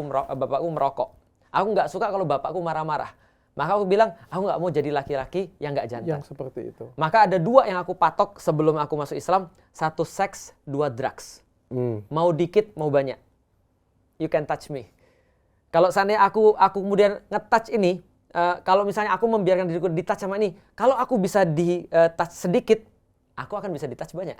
merokok. Aku nggak suka kalau bapakku marah-marah. Maka aku bilang, aku nggak mau jadi laki-laki yang nggak jantan. Yang seperti itu. Maka ada 2 yang aku patok sebelum aku masuk Islam. 1 seks, 2 drugs. Mau dikit, mau banyak. You can touch me. Kalau seandainya aku kemudian nge-touch ini, kalau misalnya aku membiarkan diriku di-touch sama ini, kalau aku bisa di-touch sedikit, aku akan bisa di-touch banyak.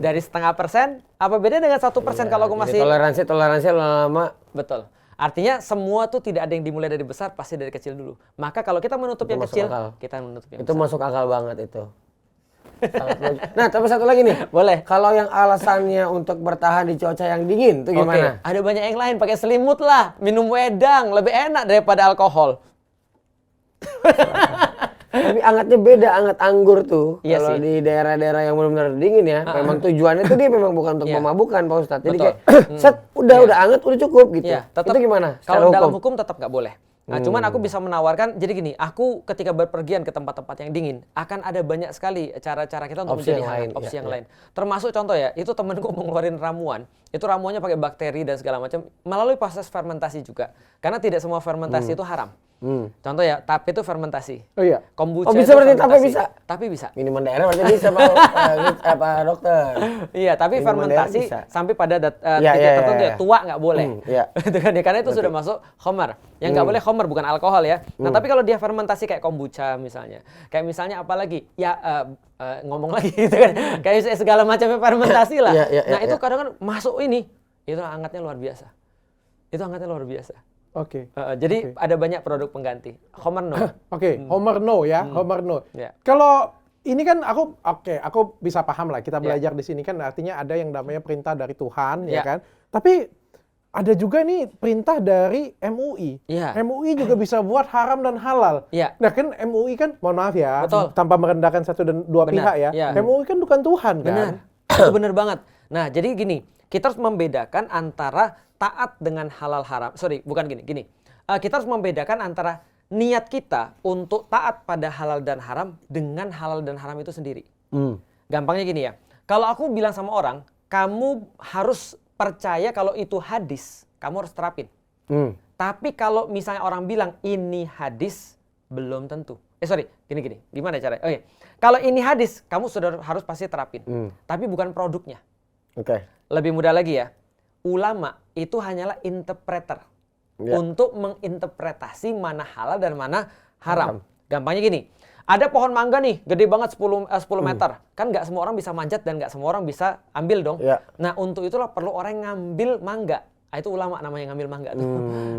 Dari 0,5%, apa beda dengan 1% kalau aku masih... Toleransi lama-lama. Betul. Artinya semua tuh tidak ada yang dimulai dari besar, pasti dari kecil dulu. Maka kalau kita menutup Itu yang masuk kecil, akal. kita menutup yang Itu besar. masuk akal banget itu. Sangat logis. Nah, tapi satu lagi nih. Boleh. Kalau yang alasannya untuk bertahan di cuaca yang dingin, itu gimana? Oke, ada banyak yang lain, pakai selimut lah, minum wedang, lebih enak daripada alkohol. Tapi angetnya beda, anget anggur tuh. Iya Kalau sih. di daerah-daerah yang benar-benar dingin ya, memang tujuannya tuh dia memang bukan untuk Iya. memabukkan, Pak Ustadz. Jadi Betul. kayak set udah anget, udah cukup gitu. Iya, tetap. Itu gimana? Secara Kalau dalam hukum tetap nggak boleh. Nah, cuman aku bisa menawarkan, jadi gini, aku ketika berpergian ke tempat-tempat yang dingin, akan ada banyak sekali cara-cara kita untuk Opsi menjadi yang hangat, lain, opsi iya, yang iya. lain. Termasuk contoh ya, itu temenku mau ngeluarin ramuan, itu ramuannya pakai bakteri dan segala macam, melalui proses fermentasi juga. Karena tidak semua fermentasi itu haram. Contoh ya, tape itu fermentasi. Oh iya. Kombucha Oh, bisa itu berarti tape fermentasi. bisa? Tape bisa. Minuman daerah berarti bisa Pak dokter. Iya, tapi Minuman fermentasi daerah bisa. sampai pada Iya, titik iya, tertentu iya. ya, tua nggak boleh. Iya. Itu kan ya, karena itu sudah masuk khamar. Yang nggak boleh khamar bukan alkohol ya. Nah, tapi kalau dia fermentasi kayak kombucha misalnya. Kayak misalnya apa lagi? Ya ngomong lagi gitu kan. Kayak segala macam fermentasi lah. Iya, iya, Nah, iya. itu kadang kan masuk ini. Itu hangatnya luar biasa. Itu hangatnya luar biasa. Oke. Jadi ada banyak produk pengganti. Khamar no. Oke, Homer no ya, Homer no. Ya. Kalau ini kan aku bisa paham lah. Kita Ya. belajar di sini kan artinya ada yang namanya perintah dari Tuhan, ya Ya. kan? Tapi ada juga nih perintah dari MUI. Iya. MUI juga bisa buat haram dan halal. Iya. Nah kan MUI kan, mohon maaf ya, Betul. tanpa merendahkan satu dan dua Benar, pihak ya. iya. MUI kan bukan Tuhan kan? Benar. Itu benar banget. Nah, jadi gini, kita harus membedakan antara taat dengan halal haram. Sorry, bukan gini. Kita harus membedakan antara niat kita untuk taat pada halal dan haram dengan halal dan haram itu sendiri. Gampangnya gini ya. Kalau aku bilang sama orang, kamu harus percaya kalau itu hadis, kamu harus terapin. Tapi kalau misalnya orang bilang ini hadis, belum tentu. Gini. Gimana caranya? Oke. Kalau ini hadis, kamu sudah harus pasti terapin. Tapi bukan produknya. Oke. Lebih mudah lagi ya. Ulama itu hanyalah interpreter. Ya. Untuk menginterpretasi mana halal dan mana haram. Gampangnya gini. Ada pohon mangga nih, gede banget 10 meter. Kan nggak semua orang bisa manjat dan nggak semua orang bisa ambil dong. Ya. Nah, untuk itulah perlu orang yang ngambil mangga. Itu ulama namanya ngambil mangga tuh.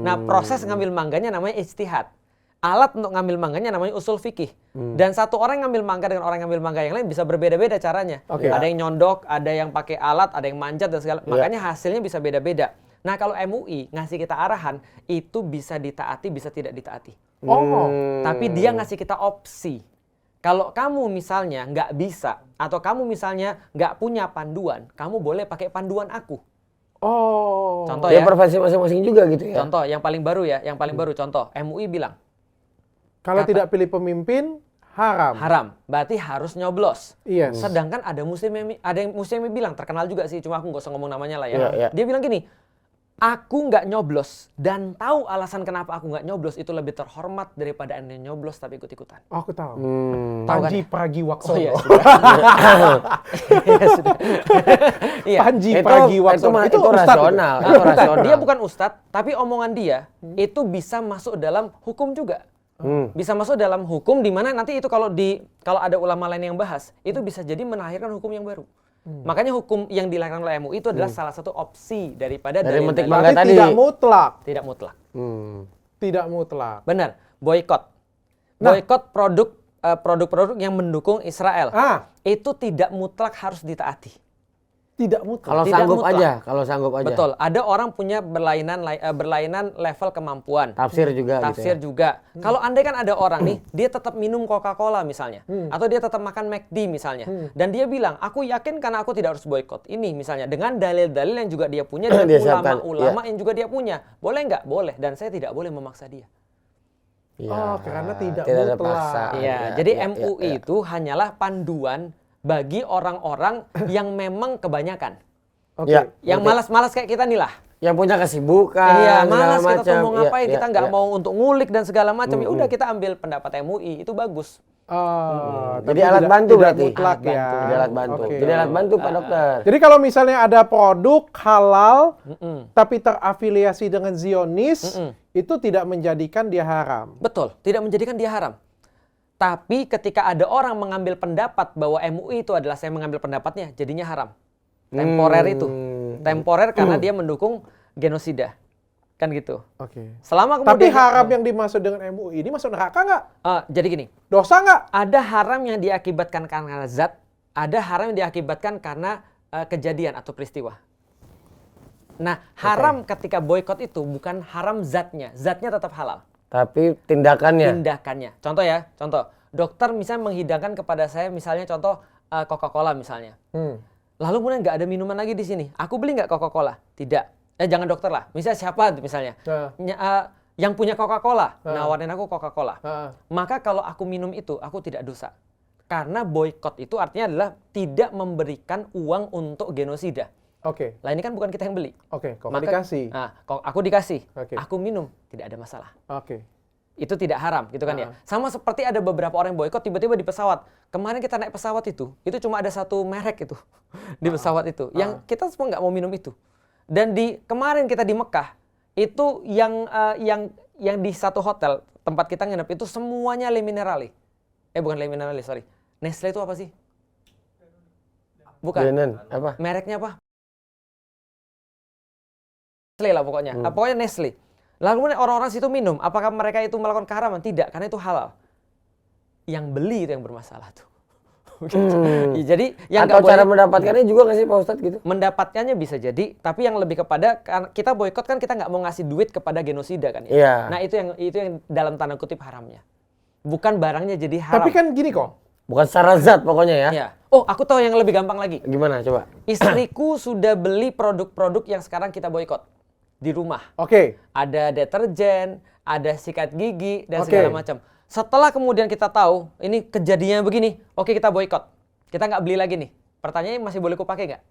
Nah, proses ngambil mangganya namanya ijtihad. Alat untuk ngambil mangganya namanya usul fikih. Dan satu orang yang ngambil mangga dengan orang yang ngambil mangga yang lain bisa berbeda-beda caranya. Oke. Ada yang nyondok, ada yang pakai alat, ada yang manjat dan segala. Makanya hasilnya bisa beda-beda. Nah, kalau MUI ngasih kita arahan, itu bisa ditaati, bisa tidak ditaati. Oh. Tapi dia ngasih kita opsi. Kalau kamu misalnya nggak bisa, atau kamu misalnya nggak punya panduan, kamu boleh pakai panduan aku. Oh. Contoh Ya ya. versi masing-masing juga gitu ya. Contoh yang paling baru ya, contoh MUI bilang Kalau Kata- tidak pilih pemimpin, haram. haram, berarti harus nyoblos. Yes. Sedangkan ada yang muslim yang bilang, terkenal juga sih, cuma aku nggak usah ngomong namanya lah ya. Iya, iya. Dia bilang gini, aku nggak nyoblos dan tahu alasan kenapa aku nggak nyoblos itu lebih terhormat daripada Anda nyoblos tapi ikut-ikutan. Oh, aku tahu. Tahu kan? Panji Pragiwaksono. Oh iya, sudah. Iya, sudah. Iya. Panji Itu Pragiwaksono. itu ustadz rasional. itu. Itu Bukan, rasional. dia bukan ustadz, tapi omongan dia itu bisa masuk dalam hukum juga. Bisa masuk dalam hukum di mana nanti itu kalau ada ulama lain yang bahas, itu bisa jadi melahirkan hukum yang baru. Makanya hukum yang dilahirkan oleh MUI itu adalah salah satu opsi daripada Dari metik dalil-dalil. mangga Berarti tadi. tidak mutlak. Tidak mutlak. Tidak mutlak. Benar, boykot. Nah. Boykot produk-produk yang mendukung Israel. Itu tidak mutlak harus ditaati. Tidak mutlak. Kalau Tidak sanggup mutlak. aja, kalau sanggup aja. Betul, ada orang punya berlainan level kemampuan. Tafsir juga Tafsir gitu ya. juga. Kalau andai kan ada orang nih, dia tetap minum Coca-Cola misalnya, atau dia tetap makan McD misalnya, dan dia bilang, aku yakin karena aku tidak harus boykot ini misalnya, dengan dalil-dalil yang juga dia punya, dengan Dia siapkan, ulama-ulama yang juga dia punya, boleh nggak? Boleh, dan saya tidak boleh memaksa dia. Iya, Oh, karena tidak ada mutlak. paksaan. Iya, Ya, jadi ya, MUI ya. itu hanyalah panduan bagi orang-orang yang memang kebanyakan, Oke. Ya. yang malas-malas kayak kita nih lah. Yang punya kesibukan, Iya, segala malas kita tuh mau macam. ngapain, Iya, kita iya, nggak iya. mau untuk ngulik dan segala macam. Ya udah kita ambil pendapat MUI, itu bagus. Tapi Jadi alat tidak- bantu tidak berarti. mutlak Alat ya. bantu. Jadi alat bantu. Oke. Jadi alat bantu Pak Dokter. Jadi kalau misalnya ada produk halal tapi terafiliasi dengan Zionis, itu tidak menjadikan dia haram. Betul, tidak menjadikan dia haram. Tapi ketika ada orang mengambil pendapat bahwa MUI itu adalah saya mengambil pendapatnya, jadinya haram. Temporer itu. Temporer karena dia mendukung genosida. Kan gitu. Oke. Selama Tapi kemudian haram yang dimaksud dengan MUI ini masuk neraka nggak? jadi gini, Dosa nggak? ada haram yang diakibatkan karena zat, ada haram yang diakibatkan karena kejadian atau peristiwa. Nah, haram ketika boykot itu bukan haram zatnya tetap halal. Tapi tindakannya. Tindakannya. Contoh ya, contoh. Dokter misalnya menghidangkan kepada saya misalnya contoh Coca-Cola misalnya. Lalu kemudian nggak ada minuman lagi di sini. Aku beli nggak Coca-Cola? Tidak. Jangan dokter lah. Misalnya siapa misalnya? Yang punya Coca-Cola, nawarin aku Coca-Cola. Maka kalau aku minum itu, aku tidak dosa. Karena boykot itu artinya adalah tidak memberikan uang untuk genosida. Oke. Lah ini kan bukan kita yang beli. Oke, kok Maka- dikasih. Aku dikasih. Oke. Aku minum, tidak ada masalah. Oke. itu tidak haram gitu kan ya. Sama seperti ada beberapa orang yang boikot tiba-tiba di pesawat. Kemarin kita naik pesawat itu cuma ada satu merek itu di pesawat itu yang kita semua nggak mau minum itu. Dan kemarin kita di Mekah itu yang di satu hotel tempat kita nginep itu semuanya Le Minerale. Bukan Le Minerale, sorry. Nestle itu apa sih? Bukan. Apa? Mereknya apa? Nestle lah pokoknya. Pokoknya Nestle. Lalu orang-orang situ minum, apakah mereka itu melakukan keharaman? Tidak, karena itu halal. Yang beli itu yang bermasalah tuh. Jadi yang atau cara mendapatkannya juga nggak sih Pak Ustadz gitu? Mendapatkannya bisa jadi, tapi yang lebih kepada kita boikot kan kita nggak mau ngasih duit kepada genosida kan ya. Iya. Nah itu yang dalam tanda kutip haramnya. Bukan barangnya jadi haram. Tapi kan gini kok. Bukan secara zat pokoknya ya. Ya. Oh, aku tahu yang lebih gampang lagi. Gimana coba? Istriku sudah beli produk-produk yang sekarang kita boikot di rumah. Oke. Ada deterjen, ada sikat gigi dan segala macam. Setelah kemudian kita tahu ini kejadiannya begini, oke kita boikot. Kita nggak beli lagi nih. Pertanyaannya masih boleh kupakai nggak?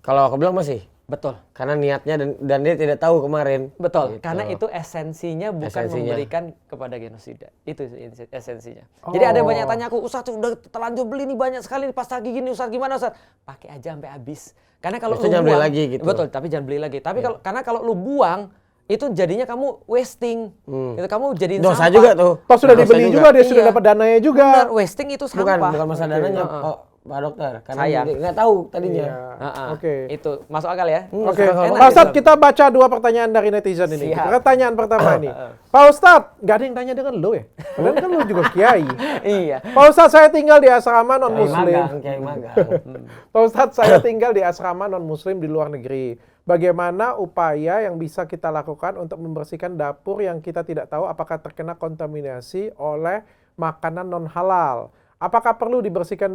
Kalau aku bilang masih. Betul. Karena niatnya dan dia tidak tahu kemarin. Betul. Gitu. Karena itu esensinya bukan memberikan kepada genosida. Itu esensinya. Jadi ada banyak tanya aku, Ustadz udah terlanjur beli nih banyak sekali pasta gigi nih Ustadz, gimana Ustadz? Pakai aja sampai habis. Karena kalau lu jangan buang, beli lagi gitu. Betul, tapi jangan beli lagi. Tapi karena kalau lu buang itu jadinya kamu wasting. Itu kamu jadiin dosa sampah. juga tuh. Toh sudah dibeli juga, dia sudah Iya. dapat dananya juga. Benar, wasting itu sampah. Bukan masalah dananya, Pak Dokter. Karena Sayang. dia nggak tahu tadinya. Oke. Itu masuk akal ya. Oke, Enak Pak Ustadz Islam. kita baca 2 pertanyaan dari netizen ini. Siap. Pertanyaan pertama ini. Pak Ustadz, nggak ada yang tanya dengan lo ya? Padahal kan lo juga kiai. Iya. Pak Ustadz, saya tinggal di asrama non-muslim. Kiai magang. Pak Ustadz, saya tinggal di asrama non-muslim di luar negeri. Bagaimana upaya yang bisa kita lakukan untuk membersihkan dapur yang kita tidak tahu apakah terkena kontaminasi oleh makanan non-halal? Apakah perlu dibersihkan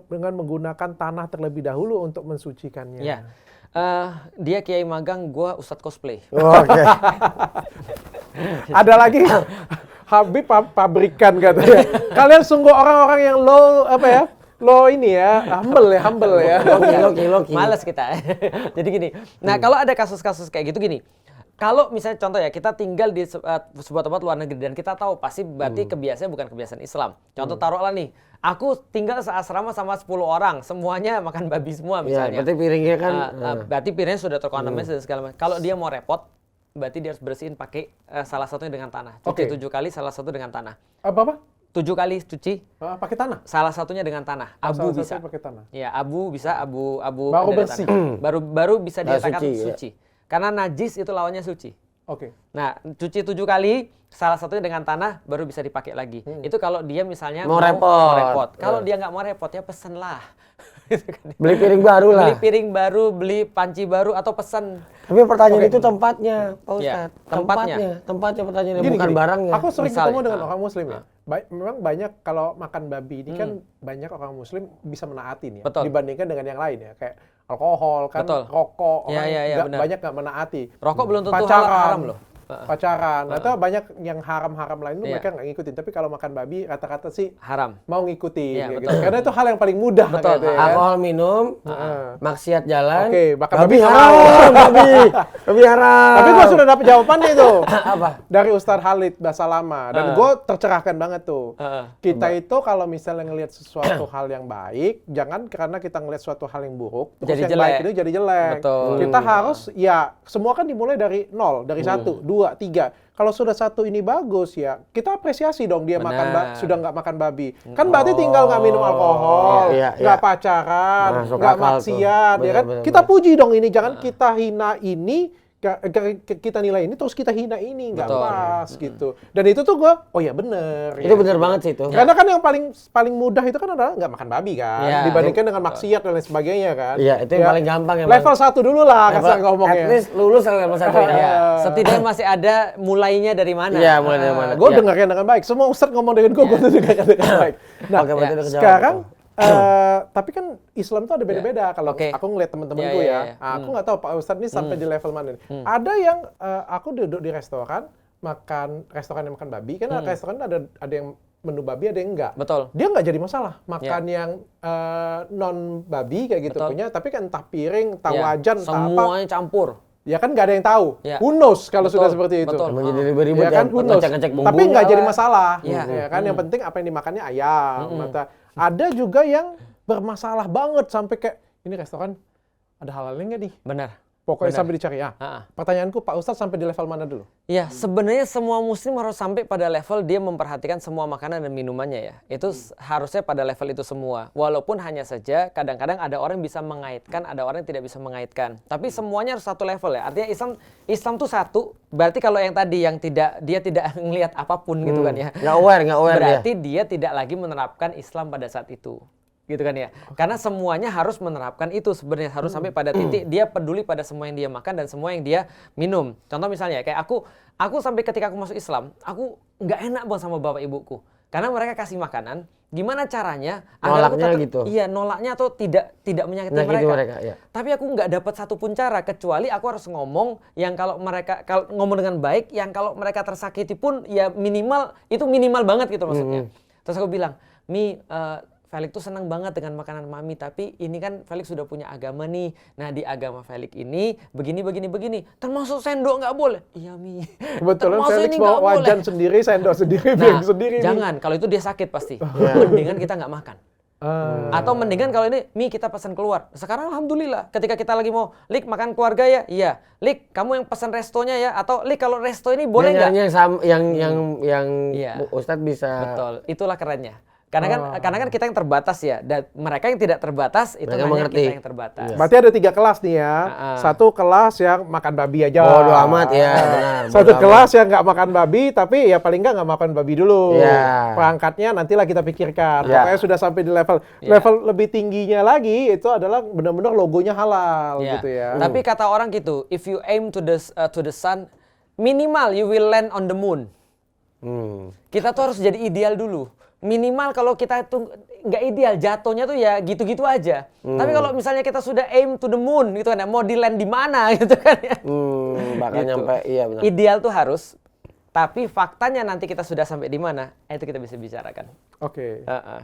dengan menggunakan tanah terlebih dahulu untuk mensucikannya? Ya. Dia kiai magang, gua ustadz cosplay. Oke. Ada lagi Habib pabrikan katanya. Kalian sungguh orang-orang yang low ini ya, humble ya. Loki. Males kita. Jadi gini. Nah, kalau ada kasus-kasus kayak gitu gini. Kalau misalnya contoh ya, kita tinggal di sebuah tempat luar negeri dan kita tahu pasti berarti kebiasaannya bukan kebiasaan Islam. Contoh taruhlah nih, aku tinggal seasrama sama 10 orang, semuanya makan babi semua Ya, misalnya. berarti piringnya kan. Berarti piringnya sudah terkontaminasi dan segala macam. Kalau dia mau repot, berarti dia harus bersihin pakai salah satunya dengan tanah. Cuci 7 kali, salah satu dengan tanah. Apa? 7 kali cuci, Pakai tanah. salah satunya dengan tanah. Abu Salah bisa. satunya pakai tanah. Ya, abu bisa, abu Baru dari bersih. tanah. Baru bisa dikatakan suci, ya. suci. Karena najis itu lawannya suci. Oke. Nah, cuci 7 kali, salah satunya dengan tanah, baru bisa dipakai lagi. Itu kalau dia misalnya Mau repot. Kalau dia nggak mau repot, ya pesen lah. Beli piring baru lah. Beli piring baru, beli panci baru, atau pesen. Tapi pertanyaan itu tempatnya, Pak Ya, Ustadz. tempatnya. Tempatnya pertanyaannya Gini, bukan barangnya. Aku sering Misalnya, ketemu dengan orang muslim ya. Memang banyak kalau makan babi ini kan banyak orang muslim bisa menaatin ya. Betul. Dibandingkan dengan yang lain ya. Kayak alkohol kan, Betul. rokok, Ya, orang ya, benar. banyak nggak menaati. Rokok belum tentu Pacaran. haram loh. Pacaran, atau banyak yang haram-haram lain itu Iya. mereka nggak ngikutin. Tapi kalau makan babi rata-rata sih Haram. mau ngikutin. Iya, kayak betul. gitu. Karena itu hal yang paling mudah. Betul. gitu ya. Alkohol minum, maksiat jalan. Oke, makan babi babi haram, babi haram. Tapi gue sudah dapet jawabannya itu. Apa? Dari Ustadz Khalid Basalama. Dan gue tercerahkan banget tuh. Kita itu kalau misalnya ngelihat sesuatu hal yang baik, jangan karena kita ngelihat suatu hal yang buruk, terus Jadi yang jelek. baik itu jadi jelek. Betul. Kita harus, ya semua kan dimulai dari 0, dari 1, 2, 3. Kalau sudah 1 ini bagus ya, kita apresiasi dong dia Benar. sudah nggak makan babi. Kan berarti tinggal nggak minum alkohol, Iya, nggak iya. pacaran, Masuk nggak akal tuh. maksiat, ya kan? Benar, Kita puji dong ini, jangan kita hina ini, kita nilai ini terus kita hina ini, nggak Betul. pas gitu. Dan itu tuh gue, oh ya bener. Itu bener banget sih itu. Karena kan yang paling mudah itu kan adalah nggak makan babi kan, Iya. dibandingkan dengan maksiat dan lain sebagainya kan. Iya, itu yang paling gampang yang Level 1 dulu lah kasar ngomongnya. At least lulus level 1 ya. Ya, setidaknya masih ada mulainya dari mana. Iya, mulai dari mana. Gue Iya. dengarkan dengan baik. Semua ustadz ngomong dengan gue tuh dengarkan dengan baik. Nah, Oke, berarti ya, udah kejawab sekarang tuh. tapi kan Islam tuh ada beda-beda. Kalau Oke. aku ngeliat temen-temenku Ya, ya, ya, ya. aku nggak tahu Pak Ustadz ini sampai di level mana nih. Ada yang aku duduk di restoran yang makan babi, kan restoran ada yang menu babi, ada yang enggak. Betul. Dia nggak jadi masalah makan yang non babi kayak gitu Betul. punya, tapi kan entah piring, entah Ya, wajan, entah apa. semuanya campur. ya kan nggak ada yang tahu. Ya. Who knows kalau Betul, sudah seperti itu. betul. Emang jadi lebih ribet Ya ya, kan, who knows. ngecek bumbunya Tapi nggak jadi lah. masalah. Iya. Ya kan, yang penting apa yang dimakannya ayam. Ada juga yang bermasalah banget sampai kayak ini restoran ada halalnya nggak nih? Benar. Pokoknya Benar. sampai dicari. Ha-ha. Pertanyaanku Pak Ustadz sampai di level mana dulu? Iya, sebenarnya semua muslim harus sampai pada level dia memperhatikan semua makanan dan minumannya ya. Itu harusnya pada level itu semua. Walaupun hanya saja kadang-kadang ada orang yang bisa mengaitkan, ada orang yang tidak bisa mengaitkan. Tapi semuanya harus satu level ya. Artinya Islam tuh satu. Berarti kalau yang tadi yang dia tidak ngelihat apapun gitu kan ya. Nggak aware Berarti dia tidak lagi menerapkan Islam pada saat itu. Gitu kan ya. Karena semuanya harus menerapkan itu sebenarnya harus sampai pada titik dia peduli pada semua yang dia makan dan semua yang dia minum. Contoh misalnya kayak aku sampai ketika aku masuk Islam, aku nggak enak banget sama bapak ibuku. Karena mereka kasih makanan, gimana caranya agar aku Nolaknya tetap, gitu. iya, nolaknya atau tidak menyakiti Menyakiti mereka. mereka, ya. Tapi aku nggak dapat satupun cara kecuali aku harus ngomong yang kalau ngomong dengan baik, yang kalau mereka tersakiti pun ya minimal itu minimal banget gitu maksudnya. Terus aku bilang, Felix tuh senang banget dengan makanan mami, tapi ini kan Felix sudah punya agama nih. Nah di agama Felix ini begini. Termasuk sendok nggak boleh. Iya Mi. Kebetulan Termasuk Felix ini bawa nggak boleh. wajan sendiri, sendok sendiri, Nah, piring sendiri. nih. jangan. Kalau itu dia sakit pasti. Mendingan kita nggak makan. Atau mendingan kalau ini, Mi kita pesan keluar. Sekarang alhamdulillah, ketika kita lagi mau, Lik makan keluarga ya? Iya. Lik kamu yang pesan restonya ya? Atau Lik kalau resto ini boleh nggak? yang Iya. Ustadz bisa. Betul, itulah kerennya. Karena kan kita yang terbatas ya, dan mereka yang tidak terbatas itu Mereka hanya mengerti. kita yang terbatas. Berarti ada 3 kelas nih ya. Satu kelas yang makan babi aja. Bodo amat ya, benar. Satu bodo kelas yang nggak makan babi, tapi ya paling nggak makan babi dulu. Iya. Perangkatnya nantilah kita pikirkan. Iya. Pokoknya sudah sampai di level lebih tingginya lagi, itu adalah benar-benar logonya halal Ya. gitu ya. Tapi kata orang gitu, if you aim to the sun, minimal you will land on the moon. Kita tuh harus jadi ideal dulu. Minimal kalau kita tuh nggak ideal, jatuhnya tuh ya gitu-gitu aja. Tapi kalau misalnya kita sudah aim to the moon gitu kan, mau di land di mana gitu kan ya. Bakal Gitu. nyampe, iya benar. Ideal tuh harus, tapi faktanya nanti kita sudah sampai di mana, itu kita bisa bicarakan. Oke. Heeh.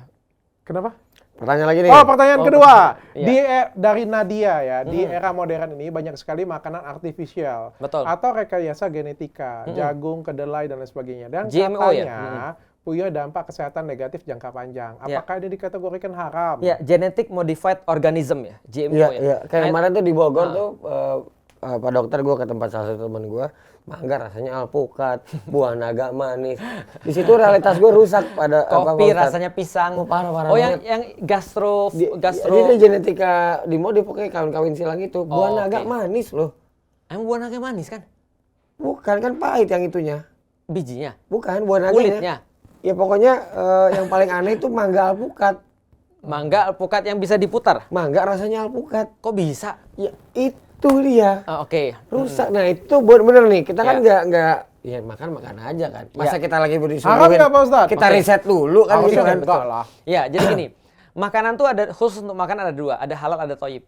Kenapa? Pertanyaan lagi nih. Oh, pertanyaan kedua. iya. Dari Nadia ya, di era modern ini banyak sekali makanan artifisial. Betul. Atau rekayasa genetika, jagung, kedelai, dan lain sebagainya. Dan GMO ya? katanya punya dampak kesehatan negatif jangka panjang. Ya. Apakah ini dikategorikan haram? Ya, genetic modified organism ya, GMO Iya, ya. iya. Kayak kemarin tuh di Bogor tuh Pak Dokter gue ke tempat salah satu teman gue, mangga rasanya alpukat, buah naga manis. Di situ realitas gue rusak pada Kopi Ustadz? rasanya pisang. Oh, parah Oh, banget. yang gastro. Jadi genetika dimodif pokoknya kawin-kawin silang itu. Buah naga oke. manis loh. Emang buah naga manis kan? Bukan, kan pahit yang itunya. Bijinya. Bukan, buah naganya. Kulitnya. Ya pokoknya yang paling aneh itu mangga alpukat. Mangga alpukat yang bisa diputar. Mangga rasanya alpukat. Kok bisa? Ya itu dia. Oh, oke. Rusak. Nah itu bener nih. Kita kan Ya. nggak ya makan aja kan. Masa Ya. kita lagi Haram disuruhin. nggak Pak Ustadz? Kita Oke. riset dulu kan gitu Harusnya kan. enggak lah. Ya, jadi gini. Makanan tuh ada khusus untuk makan ada dua, ada halal, ada thayyib.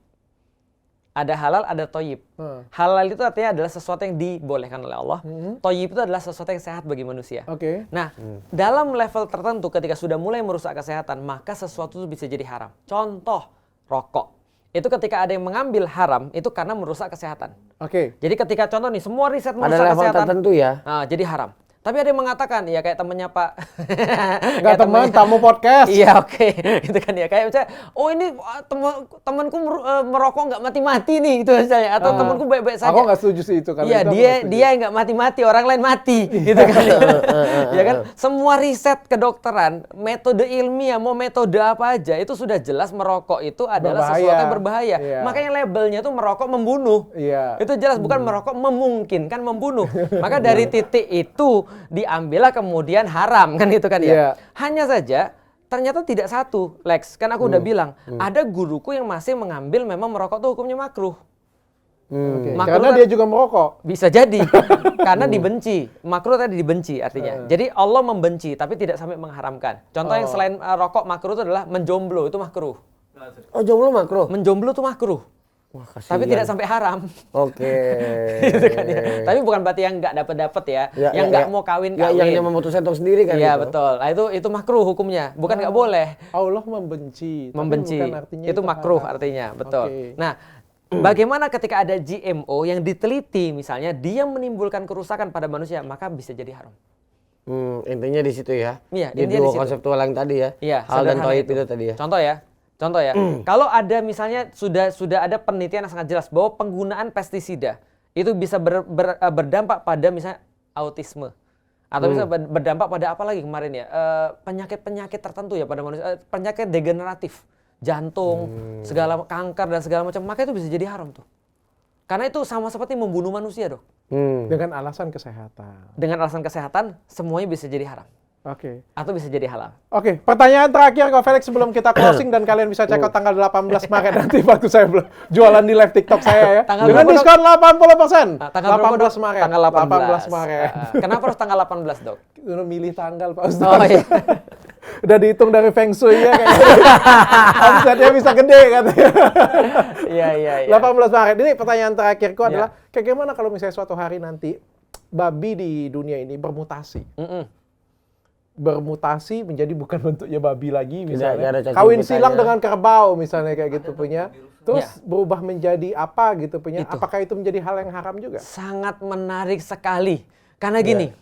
Ada halal, ada thayyib. Halal itu artinya adalah sesuatu yang dibolehkan oleh Allah. Thayyib itu adalah sesuatu yang sehat bagi manusia. Oke. Nah, dalam level tertentu ketika sudah mulai merusak kesehatan, maka sesuatu itu bisa jadi haram. Contoh, rokok. Itu ketika ada yang mengambil haram, itu karena merusak kesehatan. Oke. Jadi ketika contoh nih, semua riset Ada merusak level kesehatan, tertentu ya. nah, jadi haram. Tapi ada yang mengatakan, ya kayak temennya Pak. Enggak Kayak teman, temennya- tamu podcast. Iya oke, gitu kan ya. Kayak misalnya, oh ini temanku merokok nggak mati-mati nih, gitu misalnya. Atau temanku baik-baik saja. Aku nggak setuju sih itu. karena Iya itu aku dia nggak setuju. dia yang nggak mati-mati, orang lain mati, gitu kan. Ya kan, semua riset kedokteran, metode ilmiah, mau metode apa aja, itu sudah jelas merokok itu adalah Berbahaya. sesuatu yang berbahaya. Iya. Makanya labelnya tuh merokok membunuh. Iya. Itu jelas bukan merokok memungkinkan membunuh. Maka dari titik itu diambillah kemudian haram kan gitu kan ya. Iya. Hanya saja ternyata tidak satu, Lex. Kan aku udah bilang, ada guruku yang masih mengambil memang merokok tuh hukumnya makruh. Oke. Makruh Karena kan- dia juga merokok. Bisa jadi karena dibenci. Makruh tadi dibenci artinya. Jadi Allah membenci tapi tidak sampai mengharamkan. Contoh yang selain rokok makruh itu adalah menjomblo, itu makruh. Oh jomblo makro. Menjomblo itu makruh. Wah kasihan. Tapi tidak sampai haram. Oke. Gitu kan ya. Tapi bukan berarti yang nggak dapat ya, yang nggak mau kawin. Ya, yang dia memutuskan untuk sendiri kan. Iya gitu. betul. Nah, itu makruh hukumnya, bukan nggak boleh. Allah membenci. Tapi Membenci. bukan artinya Itu makruh haram. artinya, betul. Oke. Nah, Bagaimana ketika ada GMO yang diteliti misalnya dia menimbulkan kerusakan pada manusia, maka bisa jadi haram. Intinya di situ ya. Iya, di intinya dua di situ. konseptual yang tadi ya. Iya, Hal dan sederhana toib itu tadi ya. Contoh ya. Kalau ada misalnya sudah ada penelitian yang sangat jelas bahwa penggunaan pestisida itu bisa berdampak pada misalnya autisme atau bisa berdampak pada apa lagi kemarin ya, penyakit-penyakit tertentu ya pada manusia, penyakit degeneratif, jantung, segala kanker dan segala macam, maka itu bisa jadi haram tuh. Karena itu sama seperti membunuh manusia, Dok. Dengan alasan kesehatan. Dengan alasan kesehatan semuanya bisa jadi haram. Oke. Atau bisa jadi halal. Oke, pertanyaan terakhir Kak Felix sebelum kita closing dan kalian bisa check out tanggal 18 Maret nanti waktu saya jualan di live TikTok saya ya. Tanggal Dengan berapa, diskon 80%. Tanggal berapa, Dok? 18 Maret. Tanggal 18. 18 Maret. Kenapa harus tanggal 18, Dok? Udah milih tanggal Pak Ustaz. Oh iya. Udah dihitung dari Feng Shui ya kayaknya. Omsetnya bisa gede katanya. Iya. 18 Maret. Ini pertanyaan terakhirku adalah kayak gimana kalau misalnya suatu hari nanti babi di dunia ini bermutasi. Bermutasi menjadi bukan bentuknya babi lagi misalnya. Kawin silang dengan kerbau misalnya kayak gitu punya. Terus berubah menjadi apa gitu punya. Apakah itu menjadi hal yang haram juga? Sangat menarik sekali. Karena gini,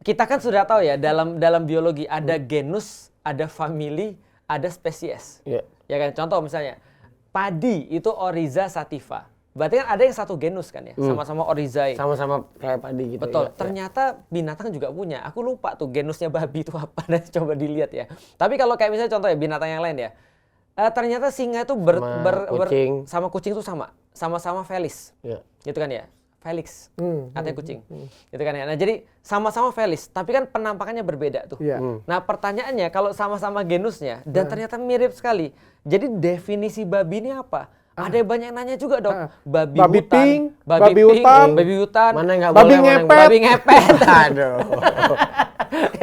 kita kan sudah tahu ya dalam biologi ada genus, ada famili, ada spesies. Ya kan, contoh misalnya padi itu Oryza sativa. Berarti kan ada yang satu genus kan ya, sama-sama Oryzae. Sama-sama kayak padi gitu. Betul. Ternyata binatang juga punya. Aku lupa tuh genusnya babi itu apa. Dan coba dilihat ya. Tapi kalau kayak misalnya contoh ya binatang yang lain ya. Ternyata singa itu sama kucing itu sama-sama Felis. Gitu kan ya. Felix, artinya kucing. Gitu kan ya. Nah, jadi sama-sama Felis, tapi kan penampakannya berbeda tuh. Nah, pertanyaannya kalau sama-sama genusnya dan ternyata mirip sekali. Jadi definisi babi ini apa? Ada yang banyak nanya juga, Dok. Babi hutan, pink, babi hutan, mana yang nggak babi boleh, ngepet. babi ngepet. Aduh.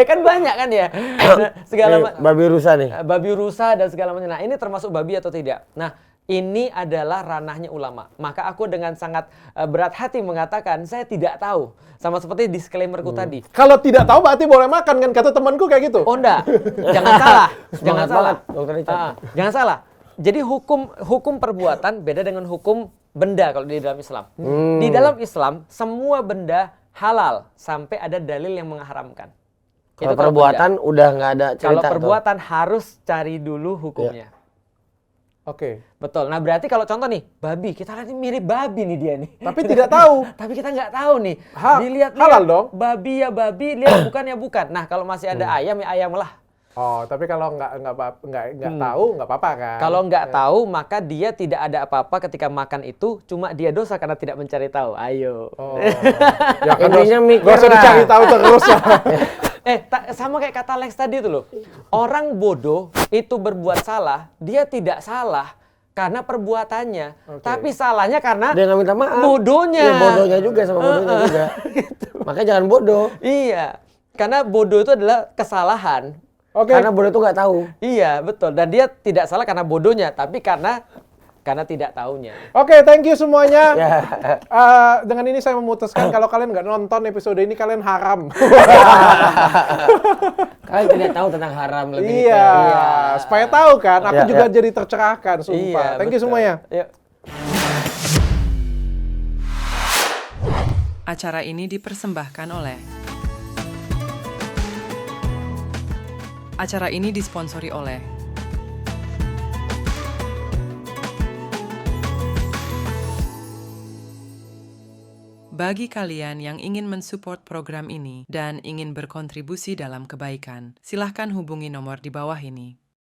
Ya kan banyak kan ya. Segala babi rusa nih. Babi rusa dan segala macam. Nah, ini termasuk babi atau tidak? Nah, ini adalah ranahnya ulama. Maka aku dengan sangat berat hati mengatakan saya tidak tahu. Sama seperti disclaimerku tadi. Kalau tidak tahu berarti boleh makan kan kata temanku kayak gitu. Oh enggak. Jangan salah. Jangan salah. Dokter Richard. Jangan salah. Jadi hukum perbuatan beda dengan hukum benda kalau di dalam Islam. Di dalam Islam semua benda halal sampai ada dalil yang mengharamkan. Kalau perbuatan udah nggak ada cerita. Kalau perbuatan harus cari dulu hukumnya. Oke. Betul. Nah berarti kalau contoh nih babi, kita lihat ini mirip babi nih dia nih. Tapi tidak tahu. Tapi kita nggak tahu nih. Dilihat halal dong. Babi ya babi, lihat bukan ya bukan. Nah kalau masih ada ayam ya ayam lah. Oh, tapi kalau nggak tahu nggak apa-apa kan? Kalau nggak tahu maka dia tidak ada apa-apa ketika makan itu, cuma dia dosa karena tidak mencari tahu. Ayo. Oh. Ya kan intinya mikir nggak usah lah. dicari tahu terus. Sama kayak kata Lex tadi itu loh. Orang bodoh itu berbuat salah, dia tidak salah karena perbuatannya, tapi salahnya karena dia nggak minta maaf. Bodohnya. Iya, bodohnya juga sama bodohnya juga. Gitu. Makanya jangan bodoh. Iya, karena bodoh itu adalah kesalahan. Karena bodoh itu nggak tahu. Iya, betul. Dan dia tidak salah karena bodohnya, tapi karena tidak tahunya. Oke, thank you semuanya. Dengan ini saya memutuskan kalau kalian nggak nonton episode ini, kalian haram. Kalian tidak tahu tentang haram lebih Iya, detail. supaya tahu kan. Aku juga jadi tercerahkan, sumpah. Iya, Thank you betul. semuanya. Yuk. Acara ini dipersembahkan oleh Acara ini disponsori oleh Bagi kalian yang ingin mensupport program ini dan ingin berkontribusi dalam kebaikan, silahkan hubungi nomor di bawah ini.